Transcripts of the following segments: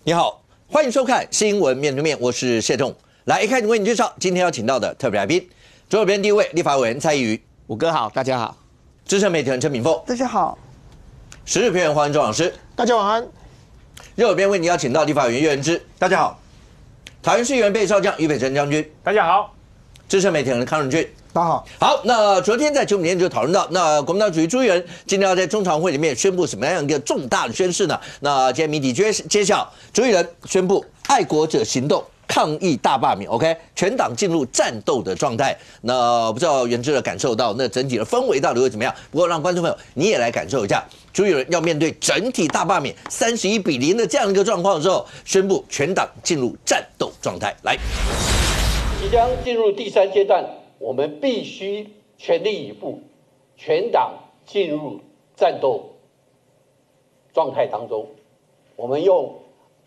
你好，欢迎收看《新闻面对面》，我是谢仲。来，一开始为你介绍今天要请到的特别来宾，左手边第一位立法委员蔡宜瑜，五哥好，大家好；资深媒体人陈炳凤，大家好；时事评论黄文忠老师，大家晚安；右手边为你邀请到立法委员岳元之，大家好；桃园市议员备少将于北辰将军，大家好；资深媒体人康仁俊。大家好。好，那昨天在节目里面就讨论到，那国民党主席朱立伦今天要在中常会里面宣布什么样一个重大的宣誓呢？那今天谜底揭晓，朱立伦宣布爱国者行动抗议大罢免 ，OK， 全党进入战斗的状态。那不知道元之的感受到那整体的氛围到底会怎么样？不过让观众朋友你也来感受一下，朱立伦要面对整体大罢免31-0的这样一个状况的时候，宣布全党进入战斗状态。来，即将进入第3阶段。我们必须全力以赴，全党进入战斗状态当中。我们用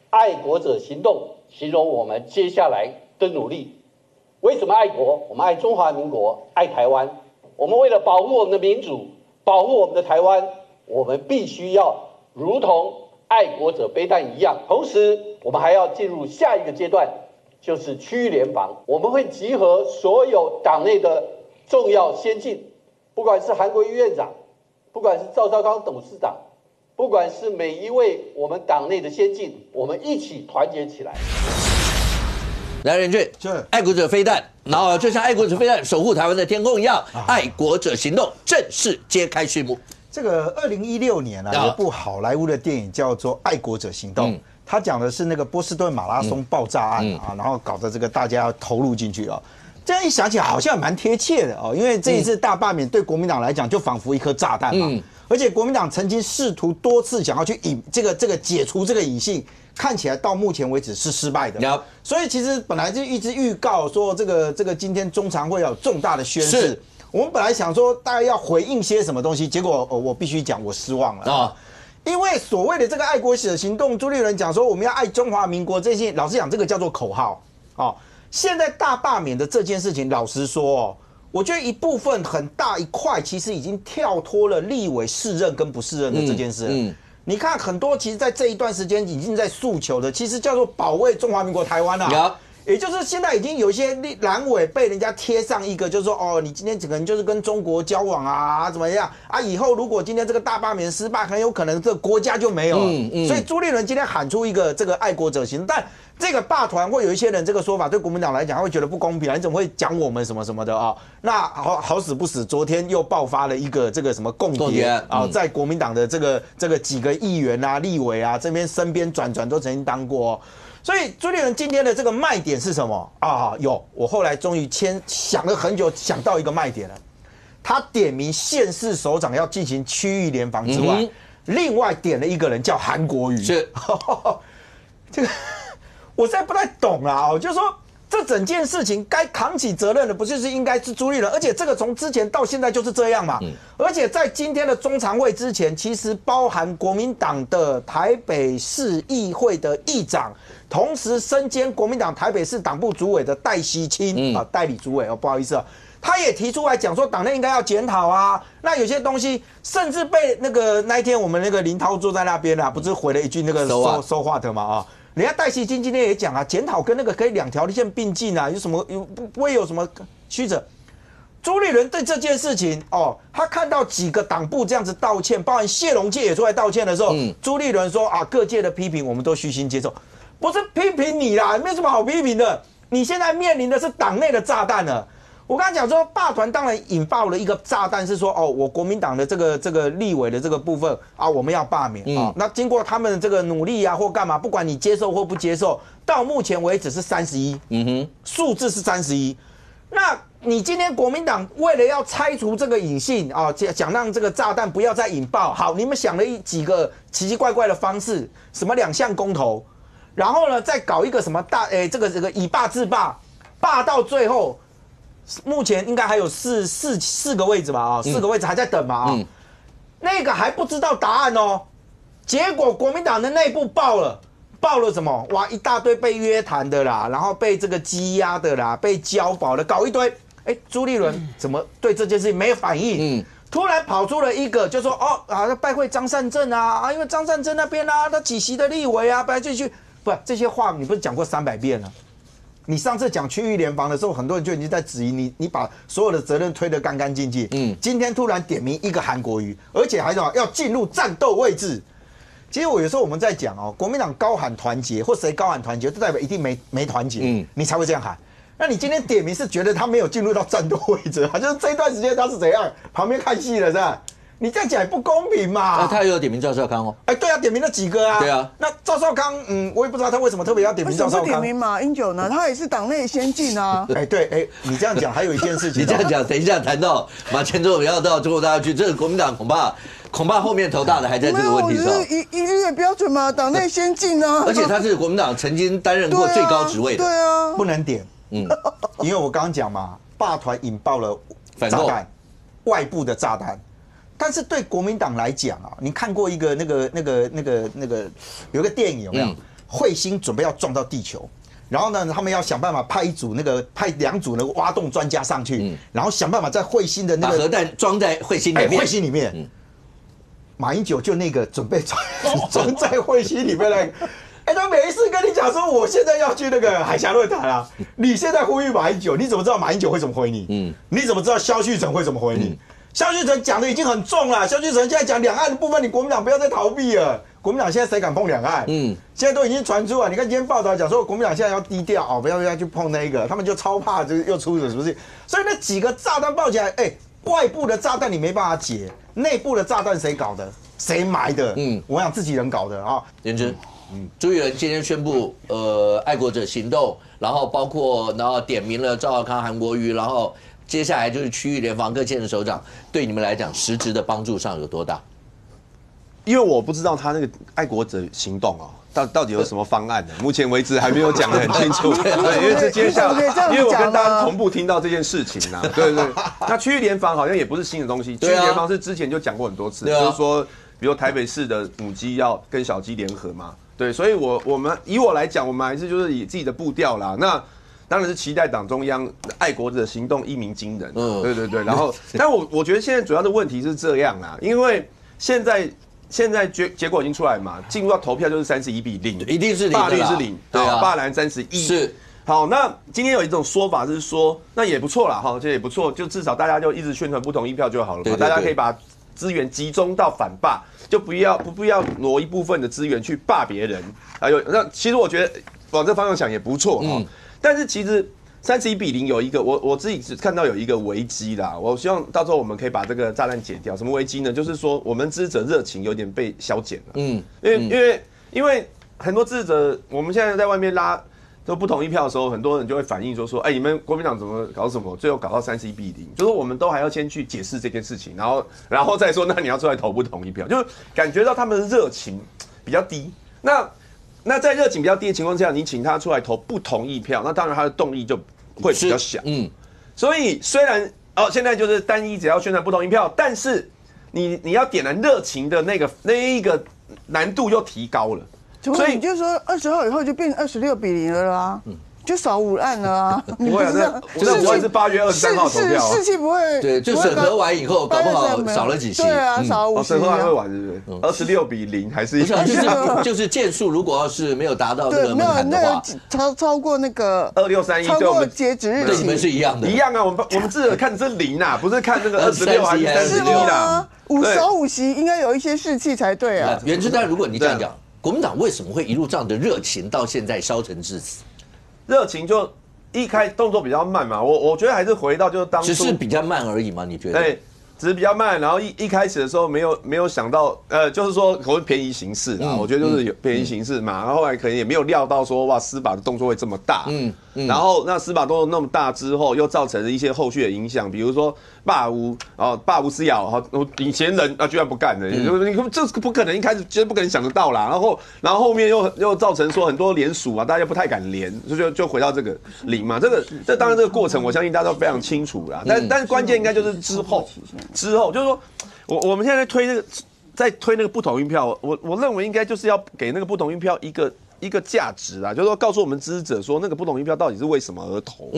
爱国者行动形容我们接下来的努力。为什么爱国？我们爱中华民国，爱台湾。我们为了保护我们的民主，保护我们的台湾，我们必须要如同爱国者背弹一样。同时，我们还要进入下一个阶段。就是区域联防，我们会集合所有党内的重要先进，不管是韩国瑜院长，不管是赵少康董事长，不管是每一位我们党内的先进，我们一起团结起来。来，仁俊，爱国者飞弹，然后就像爱国者飞弹守护台湾的天空一样，爱国者行动正式揭开序幕。这个2016年啊，有部好莱坞的电影叫做《爱国者行动》。他讲的是那个波士顿马拉松爆炸案啊，然后搞得这个大家要投入进去啊。这样一想起来好像蛮贴切的哦，因为这一次大罢免对国民党来讲就仿佛一颗炸弹嘛。而且国民党曾经试图多次想要去这个解除这个隐性，看起来到目前为止是失败的。所以其实本来就一直预告说这个今天中常会要有重大的宣誓。我们本来想说大概要回应些什么东西，结果我必须讲我失望了啊。因为所谓的这个爱国者行动，朱立伦讲说我们要爱中华民国，这些老实讲，这个叫做口号哦。现在大罢免的这件事情，老实说哦，我觉得一部分很大一块其实已经跳脱了立委适任跟不适任的这件事。你看很多其实，在这一段时间已经在诉求的，其实叫做保卫中华民国台湾啊。也就是现在已经有一些蓝委被人家贴上一个，就是说哦，你今天可能就是跟中国交往啊，怎么样啊？以后如果今天这个大罢免失败，很有可能这个国家就没有了。所以朱立伦今天喊出一个这个爱国者行动，但这个罢团会有一些人这个说法对国民党来讲会觉得不公平，你怎么会讲我们什么什么的啊？那好死不死，昨天又爆发了一个这个什么共谍啊，在国民党的这个几个议员啊、立委啊这边身边转都曾经当过哦。所以朱立伦今天的这个卖点是什么啊？我后来终于想了很久，想到一个卖点了。他点名县市首长要进行区域联防之外，另外点了一个人叫韩国瑜。是，这个我实在不太懂啦哦，就是说这整件事情该扛起责任的，不就是应该是朱立伦？而且这个从之前到现在就是这样嘛。而且在今天的中常会之前，其实包含国民党的台北市议会的议长。同时身兼国民党台北市党部主委的戴锡清代理主委不好意思他也提出来讲说党内应该要检讨啊。那有些东西甚至被那一天我们那个林涛坐在那边不是回了一句那个说话的嘛人家戴锡清今天也讲检讨跟那个可以2条线并进啊，有什么不会有什么曲折。朱立伦对这件事情他看到几个党部这样子道歉，包含谢龙介也出来道歉的时候，朱立伦说各界的批评我们都虚心接受。不是批评你啦，没什么好批评的。你现在面临的是党内的炸弹了。我刚才讲说，罢团当然引爆了一个炸弹，是说我国民党的这个立委的这个部分我们要罢免那经过他们的这个努力或干嘛，不管你接受或不接受，到目前为止是31，数字是31。那你今天国民党为了要拆除这个隐性想让这个炸弹不要再引爆，好，你们想了几个奇奇怪怪的方式，什么2项公投。然后呢，再搞一个什么这个以罢制罢，罢到最后，目前应该还有四个位置吧4个位置还在等嘛那个还不知道答案哦。结果国民党的内部爆了什么？哇，一大堆被约谈的啦，然后被这个羁押的啦，被交保的，搞一堆。朱立伦怎么对这件事情没有反应？突然跑出了一个，就说拜会张善政啊，因为张善政那边他几席的立委啊，本来就去。不，这些话你不是讲过300遍了？你上次讲区域联防的时候，很多人就已经在质疑你把所有的责任推得干干净净。今天突然点名一个韩国瑜，而且还什么要进入战斗位置。其实我有时候我们在讲哦，国民党高喊团结，或谁高喊团结，就代表一定没团结，你才会这样喊。那你今天点名是觉得他没有进入到战斗位置，就是这一段时间他是怎样旁边看戏了，是吧？你这样讲也不公平嘛！他也有点名赵少康哦。对啊，点名了几个啊？对啊。那赵少康，我也不知道他为什么特别要点名赵少康。为什么不点名马英九呢？他也是党内先进啊。对，你这样讲还有一件事情。你这样讲，等一下谈到马前总统要到中国大陆去，这个国民党恐怕后面头大的还在这个问题上。没有，一律的标准嘛，党内先进啊。而且他是国民党曾经担任过最高职位的。对啊。不能点。因为我刚刚讲嘛，霸团引爆了炸弹，外部的炸弹。但是对国民党来讲啊，你看过一个那个有一个电影有没有？彗星准备要撞到地球，然后呢，他们要想办法派2组挖洞专家上去，然后想办法在彗星的把核弹装在彗星里面。彗星里面，马英九就那个准备装在彗星里面那个。他每一次跟你讲说，我现在要去那个海峡论坛啊，你现在呼吁马英九，你怎么知道马英九会怎么回你？你怎么知道萧旭成会怎么回你？萧旭成讲的已经很重了，萧旭成现在讲两岸的部分，你国民党不要再逃避了。国民党现在谁敢碰两岸？现在都已经传出了。你看今天报道讲说，国民党现在要低调哦，不要去碰那个，他们就超怕就又出了，是不是？所以那几个炸弹爆起来，外部的炸弹你没办法解，内部的炸弹谁搞的？谁埋的？我想自己人搞的啊。颜之。朱立伦今天宣布，爱国者行动，然后然后点名了赵少康、韩国瑜，然后接下来就是区域联防各县的首长，对你们来讲实质的帮助上有多大？因为我不知道他那个爱国者行动哦，到底有什么方案呢？目前为止还没有讲得很清楚。对，因为这接下来，因为我跟大家同步听到这件事情啊，对。那区域联防好像也不是新的东西，区域联防是之前就讲过很多次，就是说，比如台北市的母鸡要跟小鸡联合嘛。对，所以我们以我来讲，我们还是就是以自己的步调啦。那当然是期待党中央爱国者行动一鸣惊人。对。然后，但我觉得现在主要的问题是这样啦，因为现在结果已经出来嘛，进入到投票就是31-0，一定是0，罢率是0，对啊，罢蓝31。是。好，那今天有一种说法是说，那也不错啦，这也不错，就至少大家就一直宣传不同意票就好了嘛，大家可以把资源集中到反罢。就不要挪一部分的资源去罢别人，那其实我觉得往这方向想也不错但是其实31-0有一个我自己只看到有一个危机啦，我希望到时候我们可以把这个炸弹解掉。什么危机呢？就是说我们支持者热情有点被消减了，因为很多支持者我们现在在外面拉。都不同意票的时候，很多人就会反映说，你们国民党怎么搞什么，最后搞到31-0，就是我们都还要先去解释这件事情，然后再说，那你要出来投不同意票，就感觉到他们的热情比较低。那在热情比较低的情况下，你请他出来投不同意票，那当然他的动力就会比较小。所以虽然现在就是单一只要宣传不同意票，但是你要点燃热情的那一个难度又提高了。所以你就说20号以后就变26-0了啦，就少5案了啊。不会啊，那5案是8月23号投票，士气不会。对，就审核完以后，搞不好少了几席。对啊，少5席。审核完会完是不是26-0还是？不是，就是件数如果要是没有达到那个门槛的话，超过那个2631，超过截止日期，对你们是一样的。一样啊，我们至少看的是0啊，不是看那个26还是31啦。少5席应该有一些士气才对啊。原之，但如果你这样讲。国民党为什么会一路这样的热情到现在烧成至此？热情就一开动作比较慢嘛，我觉得还是回到就是当初只是比较慢而已嘛，你觉得？对，只是比较慢，然后一开始的时候没有想到，就是说可能便宜行事啊，我觉得就是有便宜行事嘛，然后后来可能也没有料到说哇司法的动作会这么大，然后那司法动作那么大之后，又造成了一些后续的影响，比如说罢吴思瑶以前人居然不干了，你这不可能，一开始绝对不可能想得到啦，然后后面又造成说很多联署啊，大家不太敢联，就回到这个0嘛，这当然这个过程我相信大家都非常清楚啦，但是关键应该就是之后就是说我们现在在推那个不同意票，我认为应该就是要给那个不同意票一个价值啊，就是说告诉我们支持者说那个不同意票到底是为什么而投，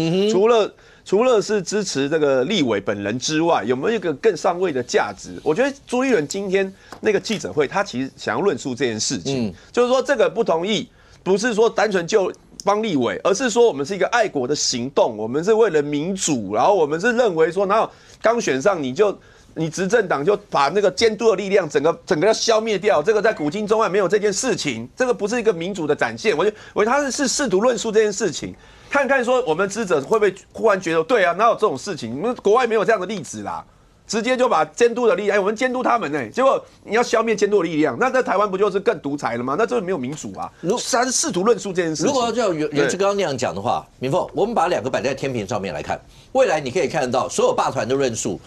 除了是支持这个立委本人之外，有没有一个更上位的价值？我觉得朱立伦今天那个记者会，他其实想要论述这件事情，就是说这个不同意，不是说单纯就帮立委，而是说我们是一个爱国的行动，我们是为了民主，然后我们是认为说，然后刚选上你执政党就把那个监督的力量整个要消灭掉，这个在古今中外没有这件事情，这个不是一个民主的展现。我觉得他是试图论述这件事情，看看说我们的支持者会不会忽然觉得，对啊，哪有这种事情？你们国外没有这样的例子啦。直接就把监督的力量，我们监督他们呢，结果你要消灭监督的力量，那在台湾不就是更独裁了吗？那这没有民主啊！他是试图论述这件事情。如果要照袁志刚那样讲的话，明凤，我们把两个摆在天平上面来看，未来你可以看得到所有霸团的论述。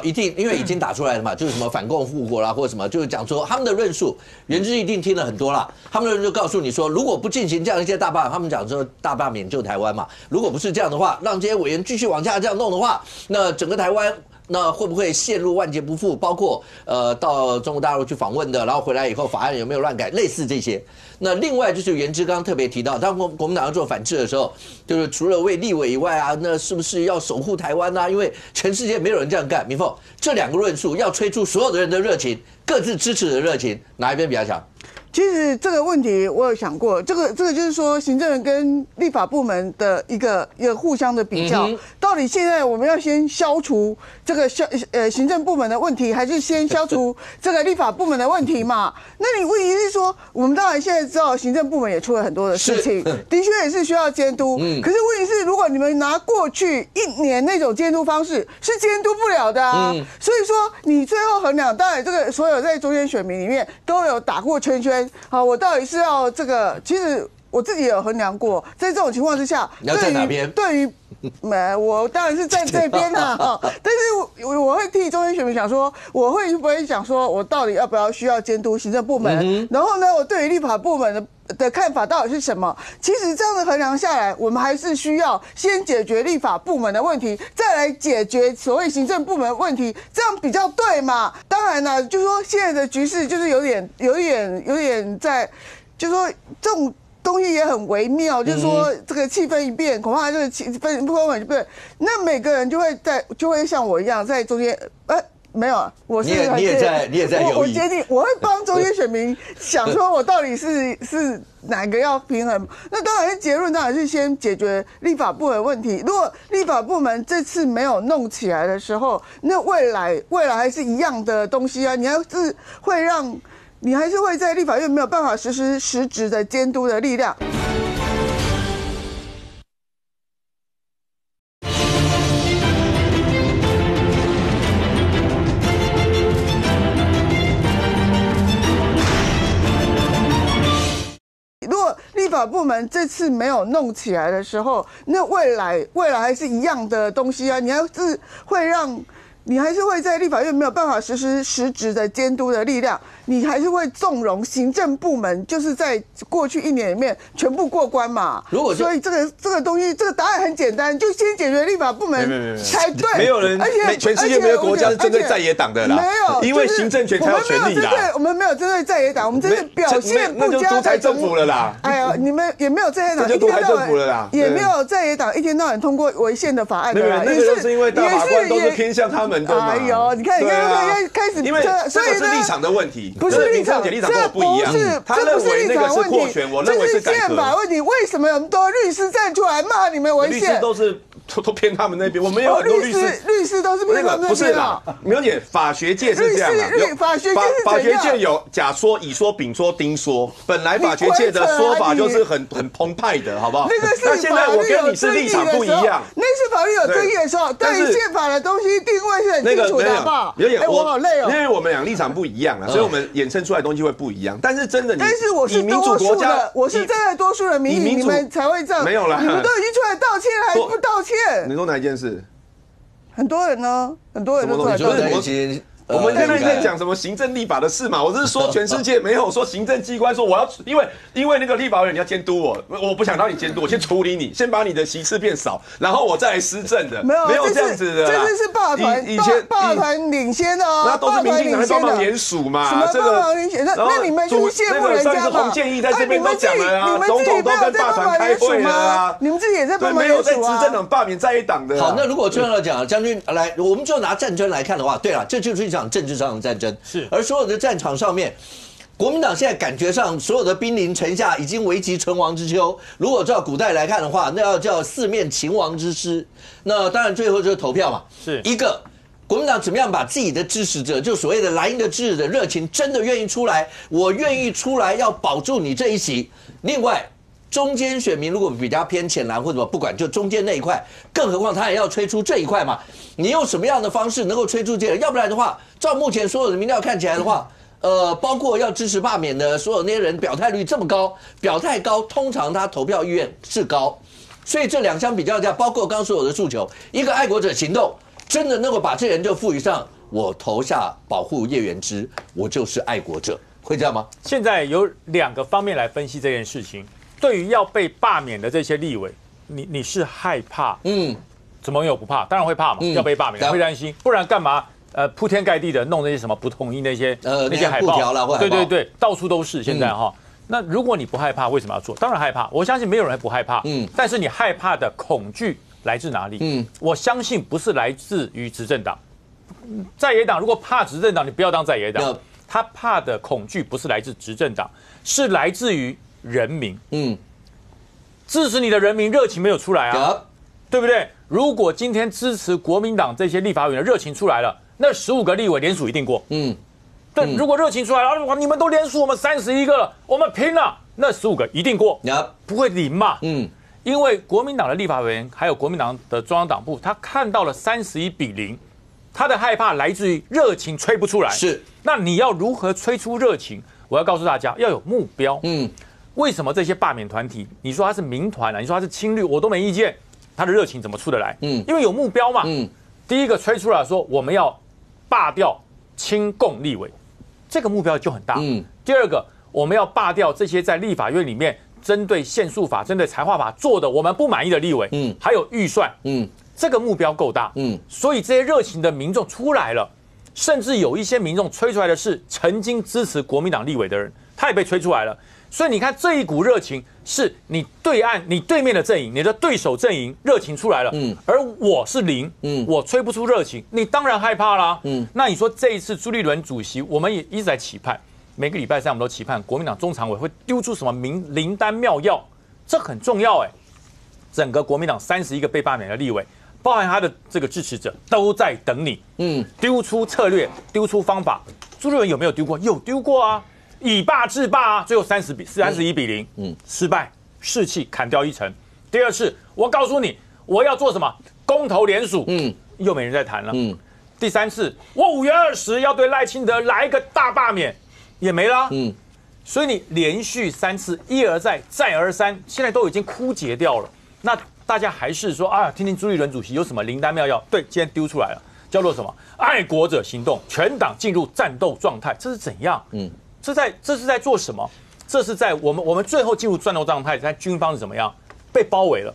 一定因为已经打出来了嘛，就是什么反共复国啦，或者什么，就是讲说他们的论述，袁志一定听了很多啦。他们的人就告诉你说，如果不进行这样一些大罢，他们讲说大罢免救台湾嘛，如果不是这样的话，让这些委员继续往下这样弄的话，那整个台湾。那会不会陷入万劫不复？包括到中国大陆去访问的，然后回来以后法案有没有乱改，类似这些。那另外就是袁志刚特别提到，当国民党要做反制的时候，就是除了为立委以外啊，那是不是要守护台湾啊？因为全世界没有人这样干。明凤，这两个论述要催出所有的人的热情，各自支持的热情，哪一边比较强？其实这个问题我有想过，这个就是说行政跟立法部门的一个互相的比较，到底现在我们要先消除这个行政部门的问题，还是先消除这个立法部门的问题嘛？那你问题是说，我们当然现在知道行政部门也出了很多的事情，的确也是需要监督。可是问题是，如果你们拿过去1年那种监督方式，是监督不了的啊。所以说，你最后衡量，当然这个所有在中间选民里面都有打过圈圈。好，我到底是要这个？其实我自己也有衡量过，在这种情况之下，你要站哪边？对于我当然是站这边啊。但是我会替中间选民想说，我会不会想说，我到底要不要需要监督行政部门？然后呢，我对于立法部门的看法到底是什么？其实这样的衡量下来，我们还是需要先解决立法部门的问题，再来解决所谓行政部门的问题，这样比较对嘛？当然了，就是说现在的局势就是有点在，就是说这种东西也很微妙，就是说这个气氛一变，恐怕这个气氛不稳就不对，那每个人就会像我一样在中间没有，我是你也在犹豫。我决定我会帮中间选民想说，我到底是哪个要平衡？那当然是结论，当然是先解决立法部门问题。如果立法部门这次没有弄起来的时候，那未来还是一样的东西啊。你还是会在立法院没有办法实施实质的监督的力量。立法部门这次没有弄起来的时候，那未来还是一样的东西啊。你还是会在立法院没有办法实施实质的监督的力量，你还是会纵容行政部门，就是在过去1年里面全部过关嘛。所以这个东西，这个答案很简单，就先解决立法部门才对。没有人，而且全世界没有国家是针对在野党的啦。没有，因为行政权才有权力啦。我们没有针对在野党，我们针对表现不佳的。那就独裁政府了啦。哎呀，你们也没有在野党，这就独裁政府了啦。也没有在野党一天到晚通过违宪的法案的啦。那个就是因为大法官都是偏向他们的嘛。哎呦，你看，开始，因为这个是立场的问题，不是立场，跟我不一样。他认为那个是扩权，我认为是改革。宪法问题，为什么有那么多律师站出来骂你们违宪？律师都偏他们那边，我们有很多律师都是偏他们那边。不是啦，苗姐，法学界是这样啊。法学界有甲说、乙说、丙说、丁说，本来法学界的说法就是很澎湃的，好不好？那现在我跟你是立场不一样，那是法律有争议的时候，对于宪法的东西定位是很清楚的，好不好？苗姐，我好累哦，因为我们俩立场不一样啊，所以我们衍生出来的东西会不一样。但是真的，但是我是多数的，我是站在多数的民意，你们才会这样。没有啦，你们都已经出来道歉了，还不道歉？你说哪一件事？很多人呢，很多人都出来道歉。我们现在在讲什么行政立法的事嘛？我是说全世界没有说行政机关说我要，因为那个立法委员你要监督我不想让你监督，我先处理你，先把你的席次变少，然后我再来施政的。没有这样子的，这次是霸团，以前霸团领先的哦，那都是民进党帮忙联署嘛。什么帮忙联署？那你们就是羡慕人家嘛？洪建义在这边都讲了啊，总统都跟霸团开会了啊，你们自己也在帮忙联署啊。没有在执政党罢免在野党的。好，那如果这样来讲，将军来，我们就拿战争来看的话，对了，这就是一场政治上的战争。是，而所有的战场上面，国民党现在感觉上所有的兵临城下，已经危急存亡之秋。如果照古代来看的话，那要叫四面秦王之师。那当然最后就是投票嘛，是一个国民党怎么样把自己的支持者，就所谓的蓝营的支持者热情，真的愿意出来，我愿意出来要保住你这一席。另外，中间选民如果比较偏浅蓝或者不管，就中间那一块，更何况他也要吹出这一块嘛。你用什么样的方式能够吹出这个？要不然的话，照目前所有的民调看起来的话。包括要支持罢免的所有那些人表态率这么高，表态高，通常他投票意愿是高，所以这两相比较下，包括刚刚所有的诉求，一个爱国者行动真的能够把这人就赋予上，我投下保护叶元之，我就是爱国者，会这样吗？现在有2个方面来分析这件事情。对于要被罢免的这些立委，你是害怕？怎么有不怕？当然会怕嘛，要被罢免会担心，不然干嘛？铺天盖地的弄那些什么不统一那些海报，对，到处都是。现在哈，那如果你不害怕，为什么要做？当然害怕，我相信没有人不害怕。但是你害怕的恐惧来自哪里？我相信不是来自于执政党。在野党如果怕执政党，你不要当在野党。他怕的恐惧不是来自执政党，是来自于人民。支持你的人民热情没有出来啊，对不对？如果今天支持国民党这些立法委员的热情出来了。那15个立委联署一定过，对，如果热情出来了，你们都联署我们31个了，我们拼了，那15个一定过，不会0嘛，因为国民党的立法委员还有国民党的中央党部，他看到了31-0，他的害怕来自于热情吹不出来，是，那你要如何吹出热情？我要告诉大家要有目标，为什么这些罢免团体，你说他是民团啊，你说他是青绿，我都没意见，他的热情怎么出得来？因为有目标嘛，第一个吹出来说我们要罢掉亲共立委，这个目标就很大。第二个，我们要罢掉这些在立法院里面针对宪诉法、针对财划法做的我们不满意的立委，还有预算，这个目标够大，所以这些热情的民众出来了，甚至有一些民众吹出来的是曾经支持国民党立委的人，他也被吹出来了。所以你看这一股热情是你对岸、你对面的阵营、你的对手阵营热情出来了，而我是0，我吹不出热情，你当然害怕啦。那你说这一次朱立伦主席，我们也一直在期盼，每个礼拜3我们都期盼国民党中常委会丢出什么灵丹妙药，这很重要哎。整个国民党31个被罢免的立委，包含他的这个支持者，都在等你，丢出策略，丢出方法。朱立伦有没有丢过？有丢过啊。以罢制罢啊，最后31-0，失败，士气砍掉1成。第二次，我告诉你，我要做什么？公投联署，又没人在谈了。第3次，我5月20要对赖清德来一个大罢免，也没了。所以你连续3次一而再，再而三，现在都已经枯竭掉了。那大家还是说啊，听听朱立伦主席有什么灵丹妙药？对，今天丢出来了，叫做什么？爱国者行动，全党进入战斗状态，这是怎样？这是在做什么？这是在我们最后进入战斗状态，在军方是怎么样？被包围了。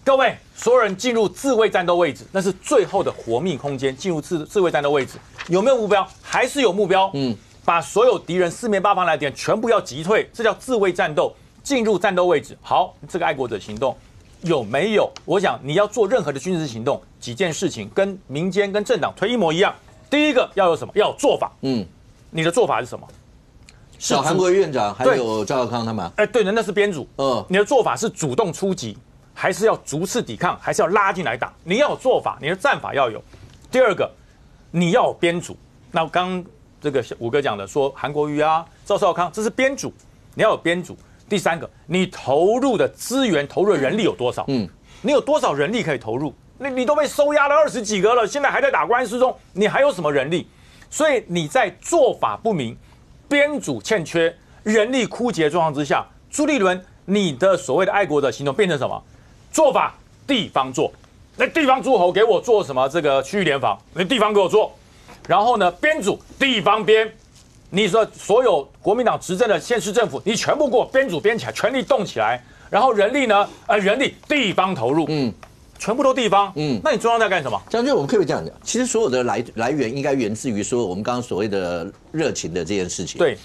各位，所有人进入自卫战斗位置，那是最后的活命空间。进入自卫战斗位置，有没有目标？还是有目标。把所有敌人四面八方来的敌人全部要击退，这叫自卫战斗。进入战斗位置，好，这个爱国者行动有没有？我想你要做任何的军事行动，几件事情跟民间跟政党推一模一样。第一个要有什么？要有做法。你的做法是什么？找韩国院长还有赵少康他们。对，那是编组。你的做法是主动出击，还是要逐次抵抗，还是要拉进来打？你要有做法，你的战法要有。第二个，你要有编组。那刚刚这个武哥讲的说，韩国瑜啊、赵少康，这是编组，你要有编组。第三个，你投入的资源、投入的人力有多少？你有多少人力可以投入？你都被收押了20几个了，现在还在打官司中，你还有什么人力？所以你在做法不明、编组欠缺、人力枯竭的状况之下，朱立伦，你的所谓的爱国者行动变成什么？做法地方做，那地方诸侯给我做什么？这个区域联防，那地方给我做。然后呢，编组地方编，你说所有国民党执政的县市政府，你全部给我编组编起来，全力动起来。然后人力呢？人力地方投入，全部都地方，那你中央在干什么？将军，我们可不可以这样讲？其实所有的来源应该源自于说我们刚刚所谓的热情的这件事情。对，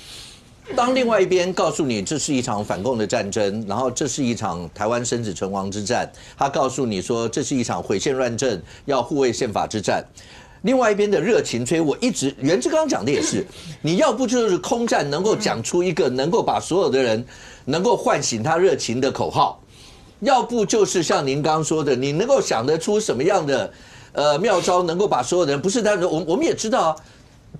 当另外一边告诉你这是一场反共的战争，然后这是一场台湾生死存亡之战，他告诉你说这是一场毁宪乱政、要护卫宪法之战。另外一边的热情吹，我一直袁志刚讲的也是，你要不就是空战能够讲出一个能够把所有的人能够唤醒他热情的口号，要不就是像您刚刚说的，你能够想得出什么样的妙招，能够把所有的人不是单纯，我们也知道啊。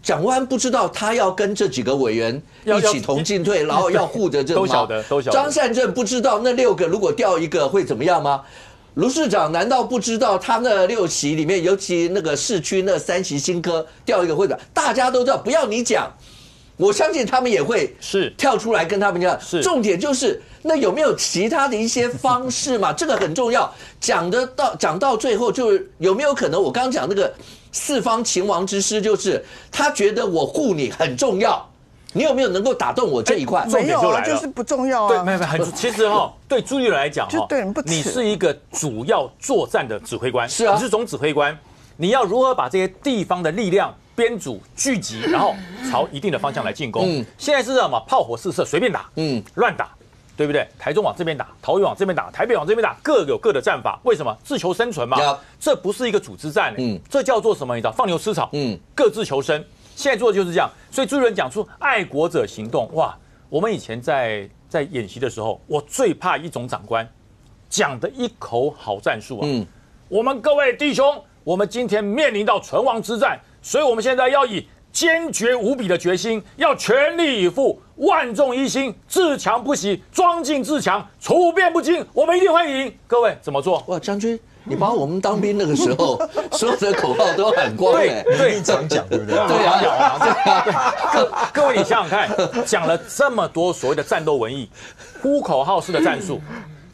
蒋万安不知道他要跟这几个委员一起同进退，然后要护着这个吗？都晓得。张善政不知道那6个如果掉一个会怎么样吗？卢市长难道不知道他那6席里面，尤其那个市区那3席新科掉一个会长，大家都知道，不要你讲，我相信他们也会跳出来跟他们讲。重点就是那有没有其他的一些方式嘛？这个很重要。讲到最后，就是有没有可能我刚刚讲那个4方秦王之师，就是他觉得我护你很重要。你有没有能够打动我这一块？没有啊，就是不重要啊。对，没有，其实对朱立伦来讲你是一个主要作战的指挥官，是啊，你是总指挥官，你要如何把这些地方的力量编组聚集，然后朝一定的方向来进攻。现在是什么？炮火四射，随便打，乱打，对不对？台中往这边打，桃园往这边打，台北往这边打，各有各的战法。为什么？自求生存嘛。这不是一个组织战，这叫做什么？你知道，放牛吃草，各自求生。现在做的就是这样，所以朱立伦讲出爱国者行动，哇！我们以前在演习的时候，我最怕一种长官讲的一口好战术啊。我们各位弟兄，我们今天面临到存亡之战，所以我们现在要以坚决无比的决心，要全力以赴，万众一心，自强不息，庄敬自强，处变不惊，我们一定会赢。各位怎么做？哇，将军！你把我们当兵那个时候所有的口号都喊光哎，对，常讲对不对？对啊，各位你想想看，讲了这么多所谓的战斗文艺、呼口号式的战术，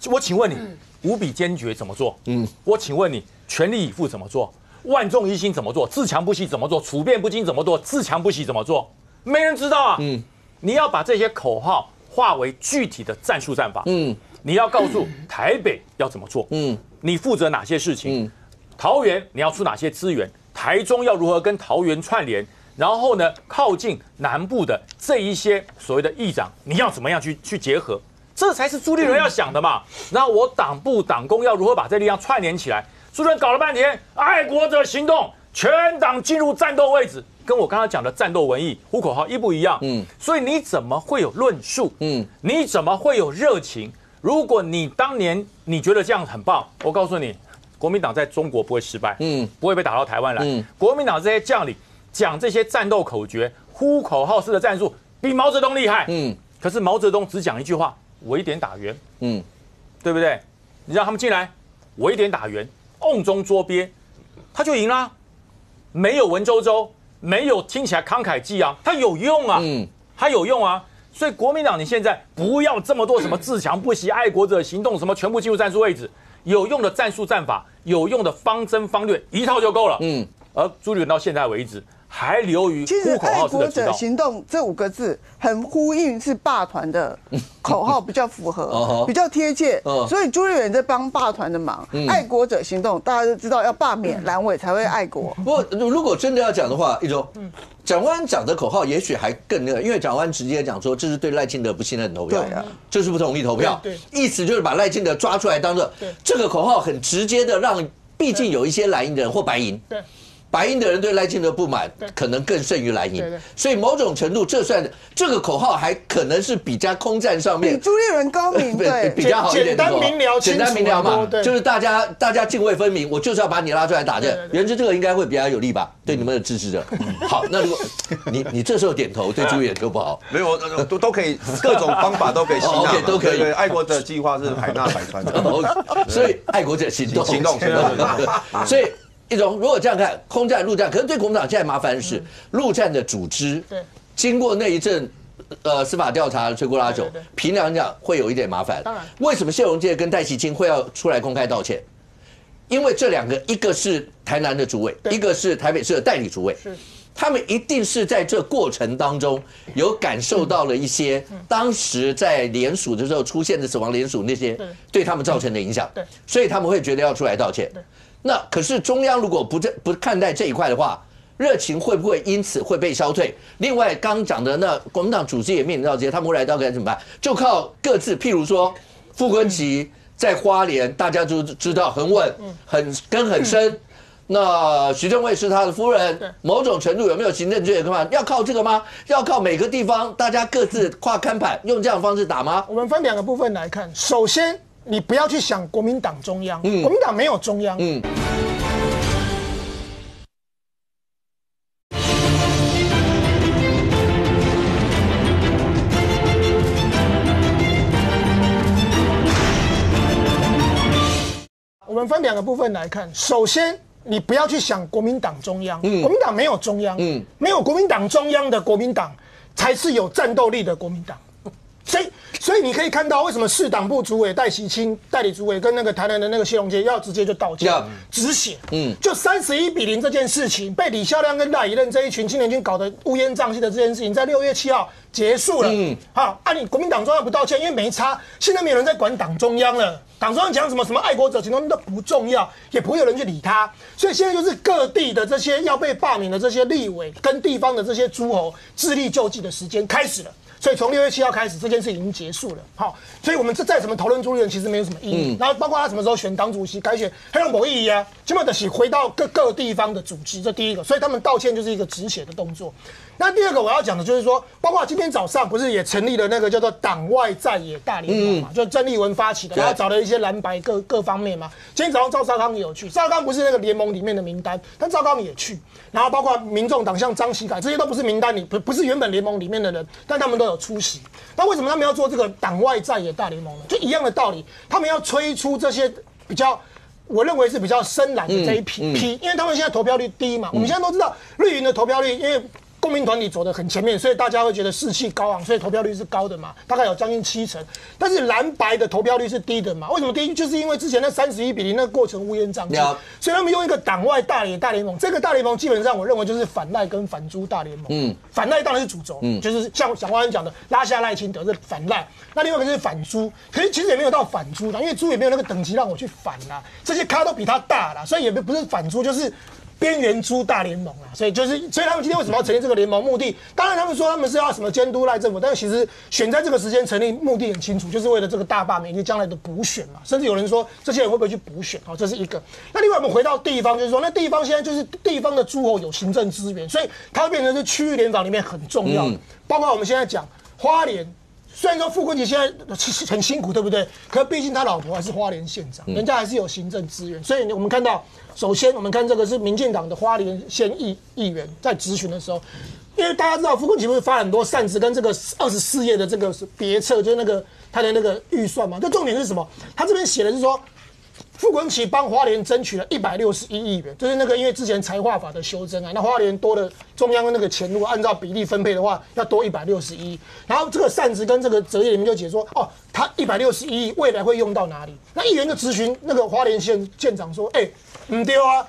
我请问你，无比坚决怎么做？我请问你，全力以赴怎么做？万众一心怎么做？自强不息怎么做？处变不惊怎么做？自强不息怎么做？没人知道啊。你要把这些口号化为具体的战术战法。你要告诉台北要怎么做。你负责哪些事情？桃园你要出哪些资源？台中要如何跟桃园串联？然后呢，靠近南部的这一些所谓的议长，你要怎么样去结合？这才是朱立伦要想的嘛。然后我党部党工要如何把这力量串联起来？朱立伦搞了半天，爱国者行动，全党进入战斗位置，跟我刚刚讲的战斗文艺、呼口号一不一样？所以你怎么会有论述？你怎么会有热情？如果你当年你觉得这样很棒，我告诉你，国民党在中国不会失败，不会被打到台湾来。国民党这些将领讲这些战斗口诀、呼口号式的战术，比毛泽东厉害。可是毛泽东只讲一句话：我一点打圆。对不对？你让他们进来，我一点打圆，瓮中捉鳖，他就赢啦。没有文绉绉，没有听起来慷慨激昂，他有用啊，他有用啊。所以国民党，你现在不要这么多什么自强不息、爱国者行动，什么全部进入战术位置，有用的战术战法，有用的方针方略，一套就够了。而朱立伦到现在为止还流于呼口号式的指导。其实爱国者行动这5个字很呼应是霸团的口号，比较符合，比较贴切。所以朱立伦在帮霸团的忙。爱国者行动，大家都知道要罢免蓝委才会爱国。不过如果真的要讲的话，一种蒋万安讲的口号也许还更那个，因为蒋万安直接讲说这是对赖清德不信任投票，就是不同意投票，意思就是把赖清德抓出来当做这个口号，很直接的让，毕竟有一些蓝营的人或白营。白营的人对赖清德不满，可能更胜于蓝营，所以某种程度，这个口号还可能是比较空战上面比朱立伦高明，对，比较好一点的，简单明了嘛，就是大家泾渭分明，我就是要把你拉出来打这，原之这个应该会比较有利吧，对你们的支持者。好，那如果你这时候点头，对朱立伦就不好，没有，都可以，各种方法都可以吸纳，都可以。对，爱国者计划是海纳百川的，所以爱国者行动，所以。一种如果这样看，空战、陆战，可是对国民党现在麻烦的是，陆战的组织，经过那一阵司法调查、吹锅拉酒，凭良讲会有一点麻烦。当然，为什么谢龙介跟戴琪卿会要出来公开道歉？因为这2个，一个是台南的主委，一个是台北市的代理主委，他们一定是在这过程当中有感受到了一些当时在联署的时候出现的死亡联署那些对他们造成的影响，所以他们会觉得要出来道歉。那可是中央如果不看待这一块的话，热情会不会因此会被消退？另外刚讲的那国民党组织也面临到这些，他们会来到该怎么办？就靠各自，譬如说傅昆萁在花莲，大家就知道很稳，很根很深。那徐正惠是他的夫人，某种程度有没有行政资源干嘛？要靠这个吗？要靠每个地方大家各自跨看板，用这样的方式打吗？我们分2个部分来看。首先，你不要去想国民党中央，国民党没有中央。我们分2个部分来看。首先，你不要去想国民党中央，国民党没有中央，没有国民党中央的国民党才是有战斗力的国民党。所以你可以看到，为什么市党部主委戴习清代理主委跟那个台南的那个谢龙介要直接就道歉，止血。就31-0这件事情，被李孝亮跟赖以任这一群青年军搞得乌烟瘴气的这件事情，在6月7号结束了。好，你国民党中央不道歉，因为没差，现在没有人在管党中央了。党中央讲什么爱国者行动都不重要，也不会有人去理他。所以现在就是各地的这些要被罢免的这些立委跟地方的这些诸侯自力救济的时间开始了。所以从6月7号开始，这件事已经结束了。好，所以我们这再怎么讨论朱立伦，其实没有什么意义。然后包括他什么时候选党主席、改选，还有某意义啊？基本的是回到各地方的组织，这第一个。所以他们道歉就是一个止血的动作。那第二个我要讲的就是说，包括今天早上不是也成立了那个叫做党外在野大联盟嘛，就郑丽文发起的，然后找了一些蓝白各方面嘛。今天早上赵少康也有去，赵少康不是那个联盟里面的名单，但赵少康也去。然后包括民众党像张喜凯，这些都不是名单里不是原本联盟里面的人，但他们都有出席。那为什么他们要做这个党外在野大联盟呢？就一样的道理，他们要催出这些比较。我认为是比较深蓝的这一批，因为他们现在投票率低嘛。我们现在都知道绿营的投票率，因为公民团体走得很前面，所以大家会觉得士气高昂，所以投票率是高的嘛，大概有将近70%。但是蓝白的投票率是低的嘛？为什么低？就是因为之前那31-0那个过程乌烟瘴气，所以他们用一个党外大联盟。这个大联盟基本上我认为就是反赖跟反朱大联盟。反赖当然是主轴，就是像蒋万安讲的拉下赖清德是反赖。那另外一个就是反朱，可是其实也没有到反朱啦，因为朱也没有那个等级让我去反啦，这些咖都比他大啦，所以也不是反朱，就是边缘猪大联盟啦。所以他们今天为什么要成立这个联盟？目的当然他们说他们是要什么监督赖政府，但是其实选在这个时间成立目的很清楚，就是为了这个大罢免以及将来的补选嘛。甚至有人说这些人会不会去补选？好，这是一个。那另外我们回到地方，就是说那地方现在就是地方的诸侯有行政资源，所以它会变成是区域联防里面很重要的。包括我们现在讲花莲。虽然说傅昆萁现在很辛苦，对不对？可毕竟他老婆还是花莲县长，人家还是有行政资源。所以我们看到，首先我们看这个是民进党的花莲县议员在质询的时候，因为大家知道傅昆萁不是发很多扇子跟这个24页的这个别册，就是那个他的那个预算嘛。这重点是什么？他这边写的是说。傅昆萁帮花莲争取了161亿元，就是那个因为之前财划法的修正啊，那花莲多了中央的那个钱，如果按照比例分配的话，要多161亿。然后这个扇子跟这个折页里面就解说，哦，他161亿未来会用到哪里？那议员就咨询那个花莲县长说，不对啊。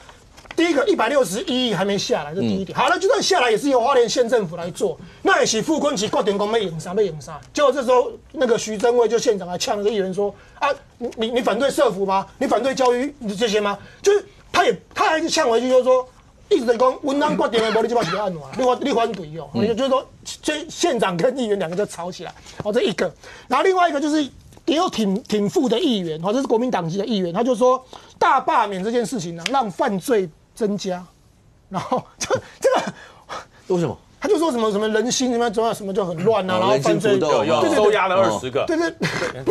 第一个161亿还没下来，这第一点。好了，就算下来，也是由花莲县政府来做，那也是傅昆萁决定讲要用啥。结果这时候那个徐榛蔚就县长还呛那个议员说：“啊，你反对社福吗？你反对教育这些吗？”就是他还是呛回去，就是说一直在讲文章决定的，无你这把是按哪？你反对哦，就是说这县长跟议员两个就吵起来。哦，这一个，然后另外一个就是也有挺副的议员，这是国民党籍的议员，他就说大罢免这件事情呢，让犯罪增加，然后这个为什么？他就说什么人心什么就很乱啊，然后犯罪有收押了20个，对，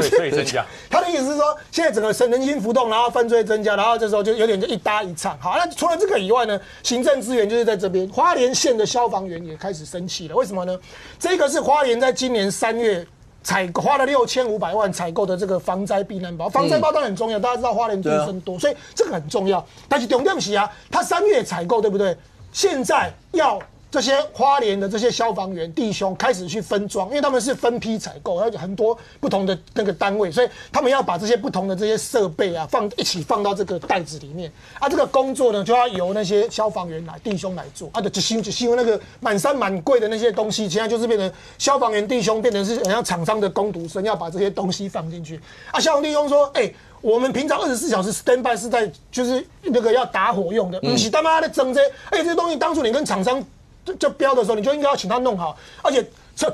所以增加。他的意思是说，现在整个人心浮动，然后犯罪增加，然后这时候就有点就一搭一唱。好，那除了这个以外呢，行政资源就是在这边，花莲县的消防员也开始生气了。为什么呢？这个是花莲在今年3月。花了6500万采购的这个防灾避难包，防灾包当然很重要，大家知道花莲地震多，所以这个很重要。但是重点是啊，他3月采购，对不对？现在要这些花莲的这些消防员弟兄开始去分装，因为他们是分批采购，而且很多不同的那个单位，所以他们要把这些不同的这些设备啊一起放到这个袋子里面啊。这个工作呢，就要由那些消防员弟兄来做啊。就修那个满山满柜的那些东西，现在就是变成消防员弟兄变成是很像厂商的工读生，要把这些东西放进去啊。消防弟兄说，我们平常24小时 stand by 是在就是那个要打火用的，不是他妈的整这些东西当初你跟厂商就标的时候，你就应该要请他弄好，而且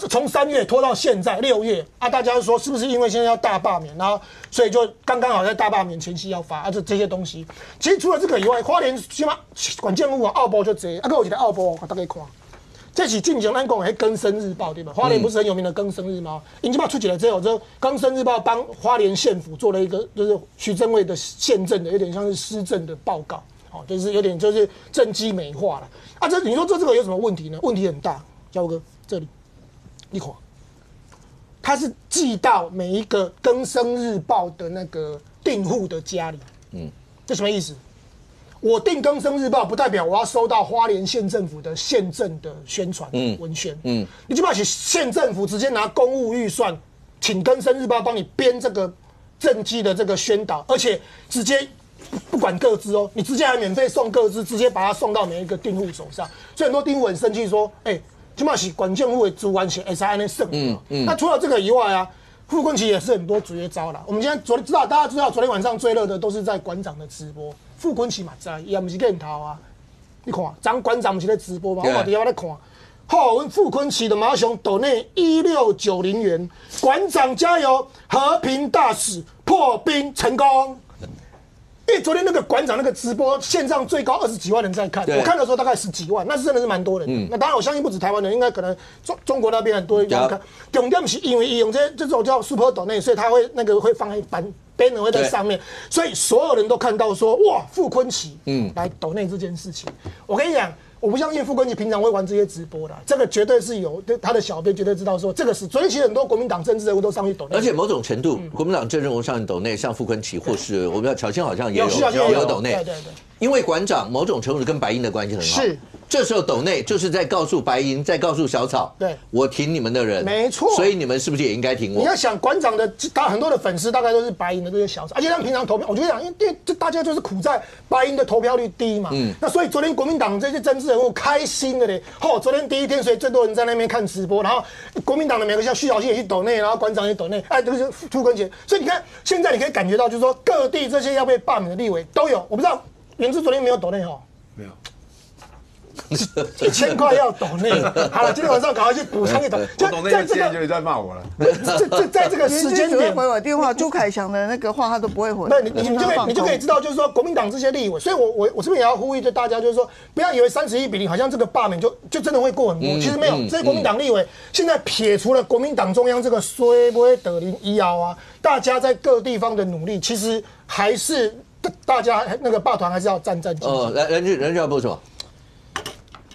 从3月拖到现在6月啊，大家说是不是因为现在要大罢免，然后所以就刚刚好在大罢免前夕要发啊这些东西。其实除了这个以外，花莲起码管建物啊，澳播就这，啊，有一个澳播，大家看。这是进前咱讲的《更生日报》对吧？花莲不是很有名的《更生日》吗？因起码出起来之后，这《更生日报》帮花莲县府做了一个，就是徐正伟的县政的，有点像是施政的报告，哦，就是有点就是政绩美化了啊。你说这个有什么问题呢？问题很大，焦哥这里，你看，它是寄到每一个《更生日报》的那个订户的家里，这什么意思？我订《更生日报》不代表我要收到花莲县政府的县政的宣传文宣，你基本上是县政府直接拿公务预算，请《更生日报》帮你编这个政绩的这个宣导，而且直接不管个资哦，你直接还免费送个资，直接把它送到每一个订户手上，所以很多订户很生气说，基本上是管政府的资源是会使安尼省。那除了这个以外啊。傅昆萁也是很多绝招啦。我们今天大家知道，昨天晚上最热的都是在馆长的直播。傅昆萁嘛在，也不是跟头啊。你看，张馆长不是在直播吗？我嘛底下在看。好，傅昆萁的马熊斗内1690元，馆长加油，和平大使破冰成功。因为昨天那个馆长那个直播线上最高20几万人在看，我看的时候大概10几万，那是真的是蛮多人的。那当然我相信不止台湾人，应该可能中国那边很多人看。重点是因为用这种叫 Super Donate， 所以他会会放在banner 会在上面，所以所有人都看到说哇傅昆萁来Donate这件事情。我跟你讲。我不相信傅昆萁平常会玩这些直播的，这个绝对是有他的小编绝对知道说这个是。昨天其实很多国民党政治人物都上去抖内，而且某种程度，国民党政治人物上去抖内，像傅昆萁或是我们要乔欣好像也有抖内，对，因为馆长某种程度跟白银的关系很好，是。这时候抖内就是在告诉白银，在告诉小草，对，我挺你们的人，没错，所以你们是不是也应该挺我？你要想馆长的他很多的粉丝大概都是白银的这些小草，而且他们平常投票，我觉得因为这大家就是苦在白银的投票率低嘛，那所以昨天国民党这些政治人物开心的嘞，昨天第一天，所以最多人在那边看直播，然后国民党的每个像徐小新也去抖内，然后馆长也抖内，这个是傅昆萁，所以你看现在你可以感觉到，就是说各地这些要被罢免的立委都有，我不知道元智昨天没有抖内没有。1000块要抖内，好了，今天晚上赶快去补仓一抖。我抖内的今天就在骂我了。在这个时间点回我电话，朱凯翔的那个话他都不会回。对，你就可以知道，就是说国民党这些立委，所以我这边也要呼吁对大家，就是说不要以为31比0，好像这个罢免就真的会过很多，其实没有。这些国民党立委现在撇除了国民党中央这个衰不会得零医药啊，大家在各地方的努力，其实还是大家那个罢团还是要战兢兢。来，人要播什么？